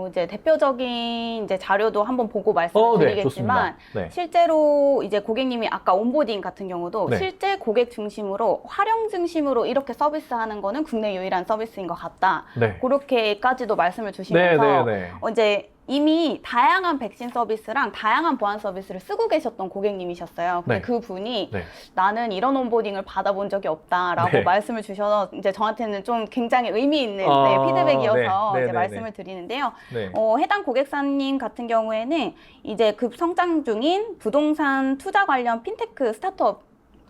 이제 대표적인 이제 자료도 한번 보고 말씀을 드리겠지만, 네. 실제로 이제 고객님이 아까 온보딩 같은 경우도 네. 실제 고객 중심으로 활용 중심으로 이렇게 서비스하는 거는 국내 유일한 서비스인 것 같다. 네. 그렇게까지도 말씀을 주시면서 네. 이제 이미 다양한 백신 서비스랑 다양한 보안 서비스를 쓰고 계셨던 고객님이셨어요. 근데 네. 그 분이 네. 나는 이런 온보딩을 받아본 적이 없다라고 네. 말씀을 주셔서 이제 저한테는 좀 굉장히 의미 있는 피드백이어서 이제 말씀을 드리는데요. 네. 해당 고객사님 같은 경우에는 이제 급성장 중인 부동산 투자 관련 핀테크 스타트업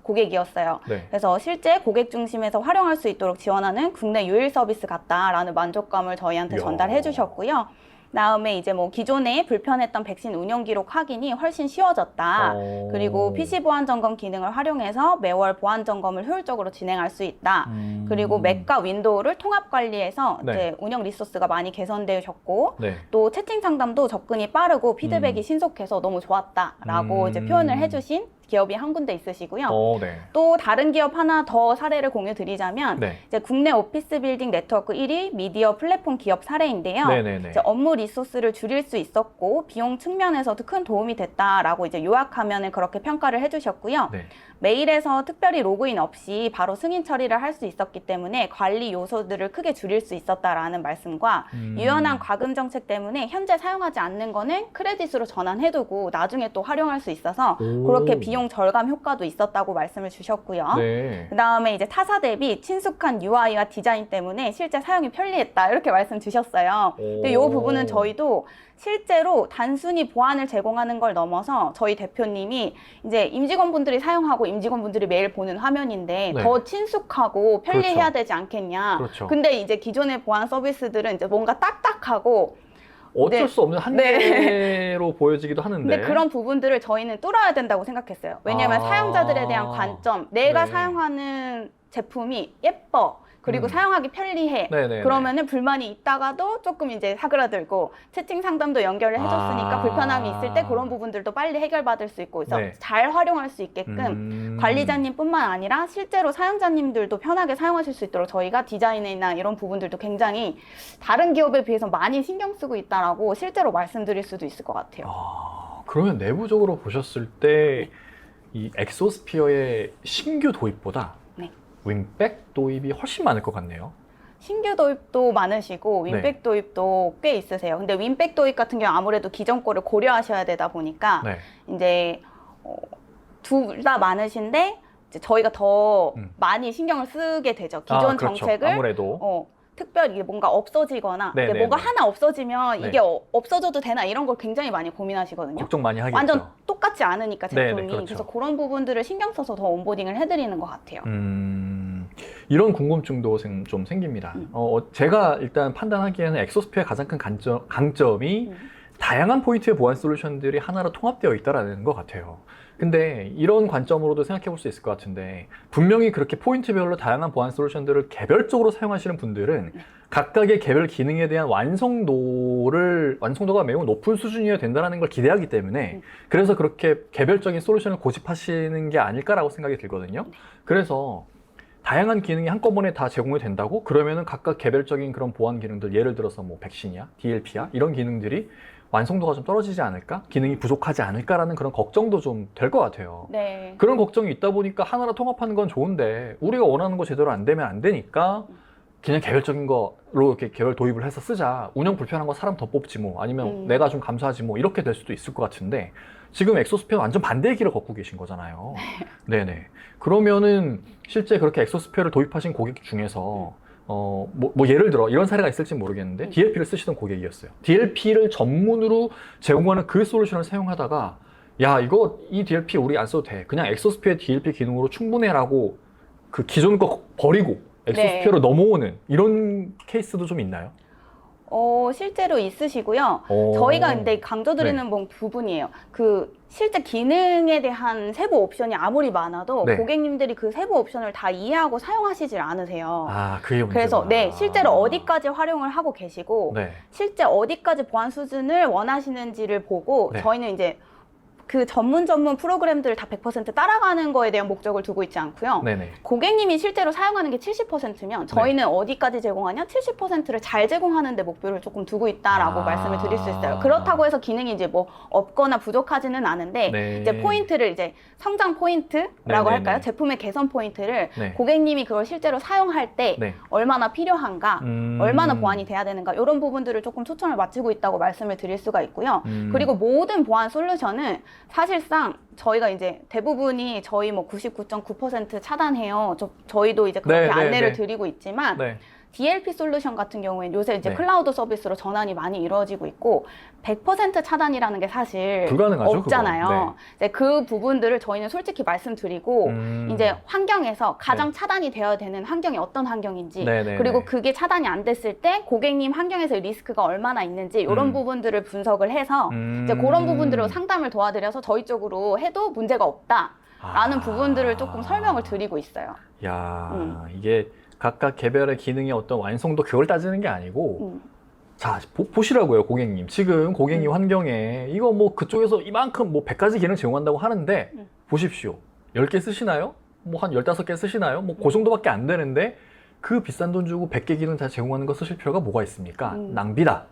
고객이었어요. 네. 그래서 실제 고객 중심에서 활용할 수 있도록 지원하는 국내 유일 서비스 같다라는 만족감을 저희한테 전달해 주셨고요. 다음에 이제 뭐 기존에 불편했던 백신 운영 기록 확인이 훨씬 쉬워졌다. 그리고 PC 보안 점검 기능을 활용해서 매월 보안 점검을 효율적으로 진행할 수 있다. 그리고 맥과 윈도우를 통합 관리해서 네. 이제 운영 리소스가 많이 개선되셨고 네. 또 채팅 상담도 접근이 빠르고 피드백이 신속해서 너무 좋았다라고 이제 표현을 해주신 기업이 한 군데 있으시고요. 네. 또 다른 기업 하나 더 사례를 공유 드리자면 네. 이제 국내 오피스 빌딩 네트워크 1위 미디어 플랫폼 기업 사례인데요. 네네네. 이제 업무 리소스를 줄일 수 있었고 비용 측면에서도 큰 도움이 됐다라고 이제 요약하면은 그렇게 평가를 해주셨고요. 네. 메일에서 특별히 로그인 없이 바로 승인 처리를 할 수 있었기 때문에 관리 요소들을 크게 줄일 수 있었다라는 말씀과 유연한 과금 정책 때문에 현재 사용하지 않는 거는 크레딧으로 전환해두고 나중에 또 활용할 수 있어서 그렇게 비용 절감 효과도 있었다고 말씀을 주셨고요. 네. 그다음에 이제 타사 대비 친숙한 UI와 디자인 때문에 실제 사용이 편리했다 이렇게 말씀 주셨어요. 근데 이 부분은 저희도 실제로 단순히 보안을 제공하는 걸 넘어서 저희 대표님이 이제 임직원분들이 사용하고 임직원분들이 매일 보는 화면인데 네. 더 친숙하고 편리해야 그렇죠. 되지 않겠냐. 그렇죠. 근데 이제 기존의 보안 서비스들은 이제 뭔가 딱딱하고 어쩔 네. 수 없는 한계로 보여지기도 하는데. 근데 그런 부분들을 저희는 뚫어야 된다고 생각했어요. 왜냐하면 사용자들에 대한 관점, 내가 네. 사용하는 제품이 예뻐. 그리고 사용하기 편리해. 네네네. 그러면은 불만이 있다가도 조금 이제 사그라들고 채팅 상담도 연결을 해줬으니까 불편함이 있을 때 그런 부분들도 빨리 해결받을 수 있고 그래서 네. 잘 활용할 수 있게끔 관리자님뿐만 아니라 실제로 사용자님들도 편하게 사용하실 수 있도록 저희가 디자인이나 이런 부분들도 굉장히 다른 기업에 비해서 많이 신경 쓰고 있다라고 실제로 말씀드릴 수도 있을 것 같아요. 그러면 내부적으로 보셨을 때 이 엑소스피어의 신규 도입보다 네. 윙백 도입이 훨씬 많을 것 같네요. 신규 도입도 많으시고 윈백 네. 도입도 꽤 있으세요. 근데 윈백 도입 같은 경우 아무래도 기존 거를 고려하셔야 되다 보니까 네. 이제 둘 다 많으신데 이제 저희가 더 많이 신경을 쓰게 되죠. 기존 그렇죠. 정책을 아무래도. 특별히 이게 뭔가 없어지거나 네, 이게 네, 뭔가 네. 하나 없어지면 네. 이게 없어져도 되나 이런 걸 굉장히 많이 고민하시거든요. 걱정 많이 하겠죠. 완전 똑같지 않으니까 네, 제품이. 네, 그렇죠. 그래서 그런 부분들을 신경 써서 더 온보딩을 해드리는 것 같아요. 이런 궁금증도 좀 생깁니다. 제가 일단 판단하기에는 엑소스피어의 가장 큰 강점이 다양한 포인트의 보안 솔루션들이 하나로 통합되어 있다는 것 같아요. 근데 이런 관점으로도 생각해 볼 수 있을 것 같은데 분명히 그렇게 포인트별로 다양한 보안 솔루션들을 개별적으로 사용하시는 분들은 각각의 개별 기능에 대한 완성도가 매우 높은 수준이어야 된다는 걸 기대하기 때문에 그래서 그렇게 개별적인 솔루션을 고집하시는 게 아닐까라고 생각이 들거든요. 그래서 다양한 기능이 한꺼번에 다 제공이 된다고? 그러면은 각각 개별적인 그런 보안 기능들, 예를 들어서 뭐 백신이야, DLP야 이런 기능들이 완성도가 좀 떨어지지 않을까? 기능이 부족하지 않을까라는 그런 걱정도 좀 될 것 같아요. 네. 그런 걱정이 있다 보니까 하나로 통합하는 건 좋은데 우리가 원하는 거 제대로 안 되면 안 되니까 그냥 개별적인 거로 이렇게 개별 도입을 해서 쓰자. 운영 불편한 거 사람 더 뽑지 뭐 아니면 내가 좀 감수하지 뭐 이렇게 될 수도 있을 것 같은데 지금 엑소스피어는 완전 반대의 길을 걷고 계신 거잖아요. 네네. 그러면은 실제 그렇게 엑소스피어를 도입하신 고객 중에서 예를 들어 이런 사례가 있을지 모르겠는데 DLP를 쓰시던 고객이었어요. DLP를 전문으로 제공하는 그 솔루션을 사용하다가 야 이 DLP 우리 안 써도 돼. 그냥 엑소스피어 DLP 기능으로 충분해라고 그 기존 거 버리고 엑소스피어로 넘어오는 이런 케이스도 좀 있나요? 실제로 있으시고요. 저희가 근데 강조드리는 부분이에요. 그 실제 기능에 대한 세부 옵션이 아무리 많아도 고객님들이 그 세부 옵션을 다 이해하고 사용하시질 않으세요. 그게 문제구나. 그래서 실제로 어디까지 활용을 하고 계시고 실제 어디까지 보안 수준을 원하시는지를 보고 저희는 이제 그 전문 프로그램들을 다 100% 따라가는 거에 대한 목적을 두고 있지 않고요. 고객님이 실제로 사용하는 게 70%면 저희는 어디까지 제공하냐? 70%를 잘 제공하는 데 목표를 조금 두고 있다라고 말씀을 드릴 수 있어요. 그렇다고 해서 기능이 이제 뭐 없거나 부족하지는 않은데 이제 포인트를 이제 성장 포인트라고 할까요? 제품의 개선 포인트를 고객님이 그걸 실제로 사용할 때 얼마나 필요한가, 얼마나 보안이 돼야 되는가 이런 부분들을 조금 초점을 맞추고 있다고 말씀을 드릴 수가 있고요. 그리고 모든 보안 솔루션은 사실상 저희가 이제 대부분이 저희 뭐 99.9% 차단해요. 저희도 이제 그렇게 안내를 드리고 있지만 DLP 솔루션 같은 경우에는 요새 이제 클라우드 서비스로 전환이 많이 이루어지고 있고 100% 차단이라는 게 사실 불가능하죠, 없잖아요. 이제 그 부분들을 저희는 솔직히 말씀드리고 이제 환경에서 가장 차단이 되어야 되는 환경이 어떤 환경인지 그리고 그게 차단이 안 됐을 때 고객님 환경에서 리스크가 얼마나 있는지 이런 부분들을 분석을 해서 이제 그런 부분들로 상담을 도와드려서 저희 쪽으로 해도 문제가 없다라는 부분들을 조금 설명을 드리고 있어요. 이게 각각 개별의 기능의 어떤 완성도 그걸 따지는 게 아니고 자 보시라고요 고객님. 지금 고객님 환경에 이거 뭐 그쪽에서 이만큼 뭐 100가지 기능 제공한다고 하는데 보십시오. 10개 쓰시나요? 뭐 한 15개 쓰시나요? 뭐 그 정도밖에 안 되는데 그 비싼 돈 주고 100개 기능 다 제공하는 거 쓰실 필요가 뭐가 있습니까? 낭비다.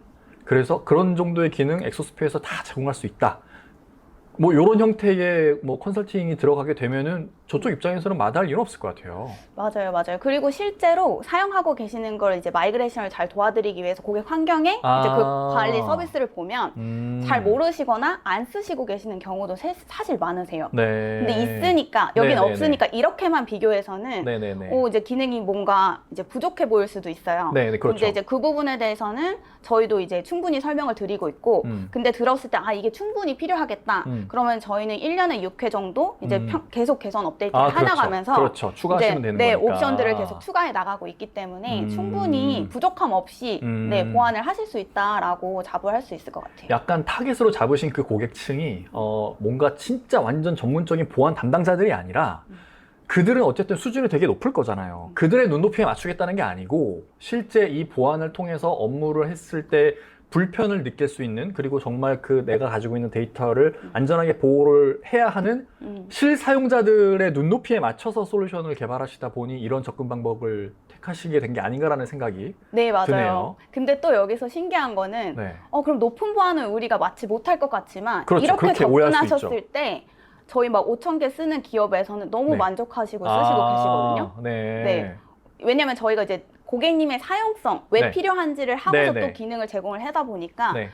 그래서 그런 정도의 기능 엑소스피어에서 다 제공할 수 있다. 뭐 이런 형태의 뭐 컨설팅이 들어가게 되면은 저쪽 입장에서는 마다할 이유는 없을 것 같아요. 맞아요, 맞아요. 그리고 실제로 사용하고 계시는 걸 이제 마이그레이션을 잘 도와드리기 위해서 고객 환경에 이제 그 관리 서비스를 보면 잘 모르시거나 안 쓰시고 계시는 경우도 사실 많으세요. 네. 근데 있으니까 여긴 네네네. 없으니까 이렇게만 비교해서는 네네네. 이제 기능이 뭔가 이제 부족해 보일 수도 있어요. 네, 그렇죠. 근데 이제 그 부분에 대해서는 저희도 이제 충분히 설명을 드리고 있고, 근데 들었을 때 이게 충분히 필요하겠다. 그러면 저희는 1년에 6회 정도 이제 계속 개선 업데이트를 해나가면서 그렇죠. 추가하시면 되는 네, 거니까. 옵션들을 계속 추가해 나가고 있기 때문에 충분히 부족함 없이 네, 보완을 하실 수 있다라고 자부할 수 있을 것 같아요. 약간 타겟으로 잡으신 그 고객층이 뭔가 진짜 완전 전문적인 보안 담당자들이 아니라 그들은 어쨌든 수준이 되게 높을 거잖아요. 그들의 눈높이에 맞추겠다는 게 아니고 실제 이 보안을 통해서 업무를 했을 때 불편을 느낄 수 있는, 그리고 정말 그 내가 가지고 있는 데이터를 안전하게 보호를 해야 하는 실사용자들의 눈높이에 맞춰서 솔루션을 개발하시다 보니 이런 접근 방법을 택하시게 된 게 아닌가라는 생각이 네, 맞아요. 드네요. 근데 또 여기서 신기한 거는 네. 그럼 높은 보안을 우리가 마치 못할 것 같지만 그렇죠. 이렇게 그렇게 오해할 수 접근하셨을 때 저희 막 5,000개 쓰는 기업에서는 너무 네. 만족하시고 쓰시고 계시거든요. 네. 네. 왜냐면 저희가 이제 고객님의 사용성, 왜 네. 필요한지를 하고서 네, 네. 또 기능을 제공을 하다 보니까 네.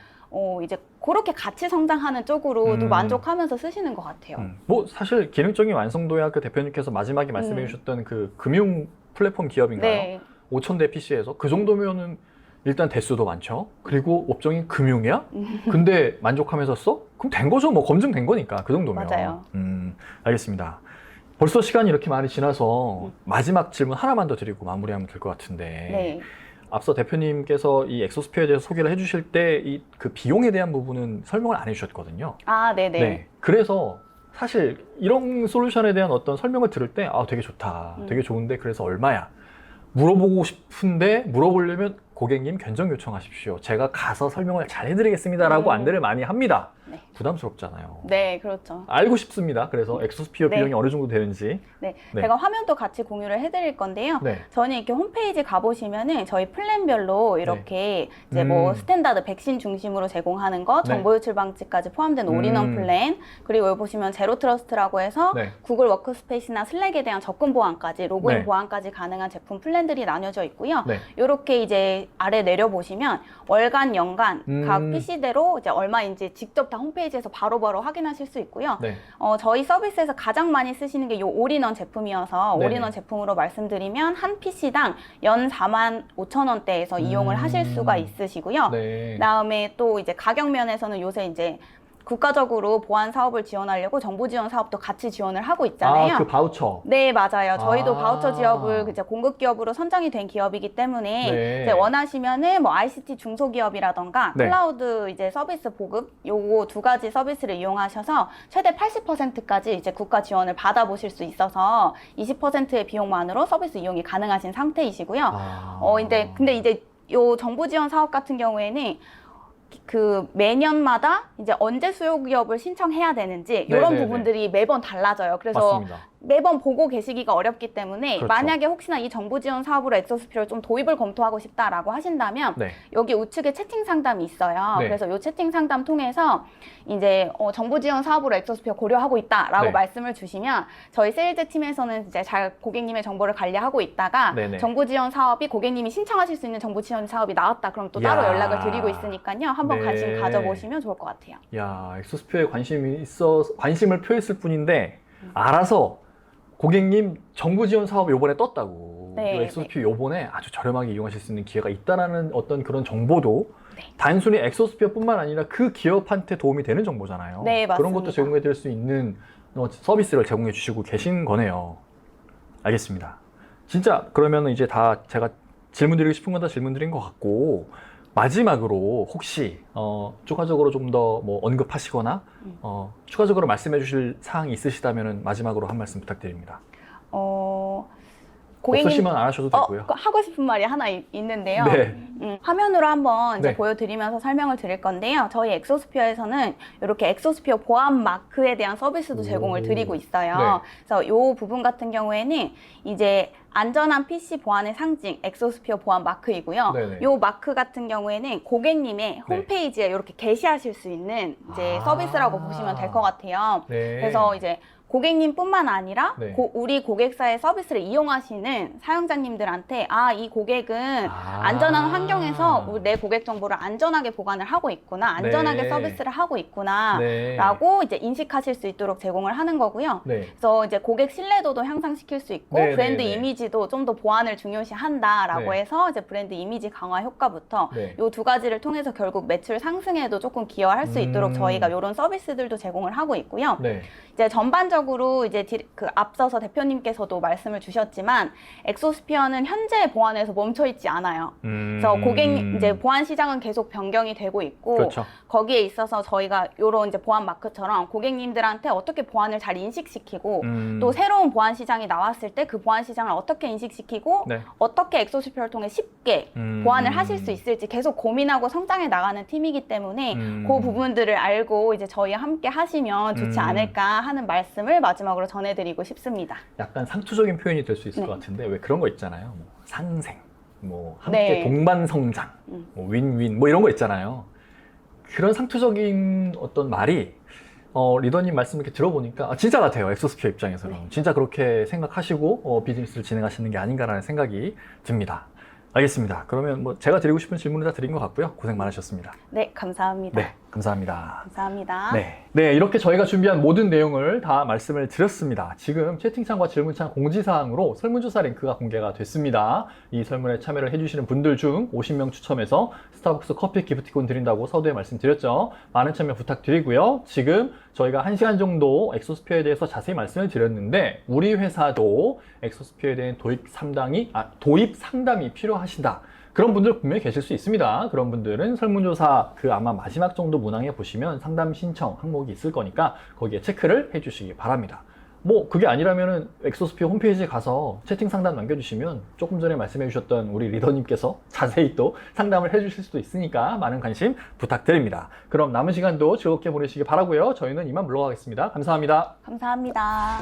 이제 그렇게 같이 성장하는 쪽으로도 만족하면서 쓰시는 것 같아요. 뭐 사실 기능적인 완성도야 그 대표님께서 마지막에 말씀해 주셨던 그 금융 플랫폼 기업인가요? 네. 5,000대 PC에서 그 정도면은 일단 대수도 많죠. 그리고 업종이 금융이야? 근데 만족하면서 써? 그럼 된 거죠. 뭐 검증된 거니까 그 정도면. 맞아요. 알겠습니다. 벌써 시간이 이렇게 많이 지나서 마지막 질문 하나만 더 드리고 마무리하면 될 것 같은데. 네. 앞서 대표님께서 이 엑소스피어에 대해서 소개를 해주실 때 이 그 비용에 대한 부분은 설명을 안 해주셨거든요. 네네. 네. 그래서 사실 이런 솔루션에 대한 어떤 설명을 들을 때 되게 좋다. 되게 좋은데 그래서 얼마야? 물어보고 싶은데 물어보려면 고객님 견적 요청하십시오. 제가 가서 설명을 잘 해드리겠습니다라고 안대를 많이 합니다. 네. 부담스럽잖아요. 네, 그렇죠. 알고 싶습니다. 그래서 엑소스피어 네. 비용이 어느 정도 되는지. 네. 네. 제가 화면도 같이 공유를 해드릴 건데요. 네. 저는 이렇게 홈페이지 가보시면은 저희 플랜별로 이렇게 이제 뭐 스탠다드 백신 중심으로 제공하는 거, 네. 정보 유출 방지까지 포함된 올인원 플랜, 그리고 여기 보시면 제로 트러스트라고 해서 네. 구글 워크스페이스나 슬랙에 대한 접근 보안까지, 로그인 네. 보안까지 가능한 제품 플랜들이 나뉘어져 있고요. 네. 이렇게 이제 아래 내려보시면 월간, 연간 각 PC대로 이제 얼마인지 직접 다 홈페이지에서 바로바로 확인하실 수 있고요. 네. 저희 서비스에서 가장 많이 쓰시는 게 이 올인원 제품이어서 네네. 올인원 제품으로 말씀드리면 한 PC당 연 45,000원대에서 이용을 하실 수가 있으시고요. 네. 그다음에 또 이제 가격 면에서는 요새 이제 국가적으로 보안 사업을 지원하려고 정보 지원 사업도 같이 지원을 하고 있잖아요. 그 바우처. 네, 맞아요. 저희도 아. 바우처 지역을 이제 공급 기업으로 선정이 된 기업이기 때문에 네. 이제 원하시면은 뭐 ICT 중소기업이라던가 네. 클라우드 이제 서비스 보급 요거 두 가지 서비스를 이용하셔서 최대 80%까지 이제 국가 지원을 받아보실 수 있어서 20%의 비용만으로 서비스 이용이 가능하신 상태이시고요. 근데 이제 요 정보 지원 사업 같은 경우에는 그 매년마다 이제 언제 수요 기업을 신청해야 되는지 이런 네네네. 부분들이 매번 달라져요. 그래서 맞습니다. 매번 보고 계시기가 어렵기 때문에 그렇죠. 만약에 혹시나 이 정보 지원 사업으로 엑소스피어를 좀 도입을 검토하고 싶다라고 하신다면 네. 여기 우측에 채팅 상담이 있어요. 네. 그래서 이 채팅 상담 통해서 이제 정보 지원 사업으로 엑소스피어 고려하고 있다라고 네. 말씀을 주시면 저희 세일즈 팀에서는 이제 잘 고객님의 정보를 관리하고 있다가 네네. 정보 지원 사업이 고객님이 신청하실 수 있는 정보 지원 사업이 나왔다 그럼 또 따로 야. 연락을 드리고 있으니까요. 한번 네. 관심 가져보시면 좋을 것 같아요. 야, 엑소스피어에 관심을 표했을 뿐인데 알아서 고객님 정부 지원 사업 요번에 떴다고. 네, 엑소스피어 요번에 아주 저렴하게 이용하실 수 있는 기회가 있다라는 어떤 그런 정보도 네. 단순히 엑소스피어뿐만 아니라 그 기업한테 도움이 되는 정보잖아요. 네, 맞습니다. 그런 것도 제공해 드릴 수 있는 서비스를 제공해 주시고 계신 거네요. 알겠습니다. 진짜 그러면 이제 다 제가 질문드리고 싶은 건 다 질문드린 것 같고 마지막으로 혹시 추가적으로 좀 더 뭐 언급하시거나 추가적으로 말씀해 주실 사항이 있으시다면 마지막으로 한 말씀 부탁드립니다. 없으시면 안 하셔도 되고요. 하고 싶은 말이 하나 있는데요. 네. 화면으로 한번 이제 네. 보여드리면서 설명을 드릴 건데요. 저희 엑소스피어에서는 이렇게 엑소스피어 보안 마크에 대한 서비스도 제공을 드리고 있어요. 네. 그래서 이 부분 같은 경우에는 이제 안전한 PC 보안의 상징 엑소스피어 보안 마크이고요. 네네. 이 마크 같은 경우에는 고객님의 홈페이지에 이렇게 게시하실 수 있는 이제 서비스라고 보시면 될 것 같아요. 네. 그래서 이제 고객님뿐만 아니라 네. 우리 고객사의 서비스를 이용하시는 사용자님들한테 이 고객은 안전한 환경에서 내 고객 정보를 안전하게 보관을 하고 있구나, 안전하게 네. 서비스를 하고 있구나 네. 라고 이제 인식하실 수 있도록 제공을 하는 거고요. 네. 그래서 이제 고객 신뢰도도 향상시킬 수 있고 네, 브랜드 네, 네. 이미지도 좀 더 보안을 중요시한다라고 네. 해서 이제 브랜드 이미지 강화 효과부터 네. 이 두 가지를 통해서 결국 매출 상승에도 조금 기여할 수 있도록 저희가 이런 서비스들도 제공을 하고 있고요. 네. 이제 전반적으로 이제 앞서서 대표님께서도 말씀을 주셨지만 엑소스피어는 현재 보안에서 멈춰 있지 않아요. 그래서 이제 보안 시장은 계속 변경이 되고 있고 그렇죠. 거기에 있어서 저희가 이런 이제 보안 마크처럼 고객님들한테 어떻게 보안을 잘 인식시키고 또 새로운 보안 시장이 나왔을 때 그 보안 시장을 어떻게 인식시키고 네. 어떻게 엑소스피어를 통해 쉽게 보안을 하실 수 있을지 계속 고민하고 성장해 나가는 팀이기 때문에 그 부분들을 알고 이제 저희와 함께 하시면 좋지 않을까 하는 말씀을 마지막으로 전해드리고 싶습니다. 약간 상투적인 표현이 될 수 있을 네. 것 같은데 왜 그런 거 있잖아요. 뭐 상생, 뭐 함께 네. 동반 성장, 뭐 윈윈 뭐 이런 거 있잖아요. 그런 상투적인 어떤 말이 리더님 말씀 이렇게 들어보니까 진짜 같아요. 엑소스피어 입장에서는 진짜 그렇게 생각하시고 비즈니스를 진행하시는 게 아닌가라는 생각이 듭니다. 알겠습니다. 그러면 뭐 제가 드리고 싶은 질문을 다 드린 것 같고요. 고생 많으셨습니다. 네, 감사합니다. 네, 감사합니다. 감사합니다. 네, 이렇게 저희가 준비한 모든 내용을 다 말씀을 드렸습니다. 지금 채팅창과 질문창 공지사항으로 설문조사 링크가 공개가 됐습니다. 이 설문에 참여를 해주시는 분들 중 50명 추첨해서 스타벅스 커피 기프티콘 드린다고 서두에 말씀드렸죠. 많은 참여 부탁드리고요. 지금 저희가 1시간 정도 엑소스피어에 대해서 자세히 말씀을 드렸는데 우리 회사도 엑소스피어에 대한 도입 상담이 필요하시다. 그런 분들 분명히 계실 수 있습니다. 그런 분들은 설문조사 아마 마지막 정도 문항에 보시면 상담 신청 항목이 있을 거니까 거기에 체크를 해주시기 바랍니다. 뭐 그게 아니라면은 엑소스피어 홈페이지에 가서 채팅 상담 남겨주시면 조금 전에 말씀해 주셨던 우리 리더님께서 자세히 또 상담을 해주실 수도 있으니까 많은 관심 부탁드립니다. 그럼 남은 시간도 즐겁게 보내시기 바라고요. 저희는 이만 물러가겠습니다. 감사합니다. 감사합니다.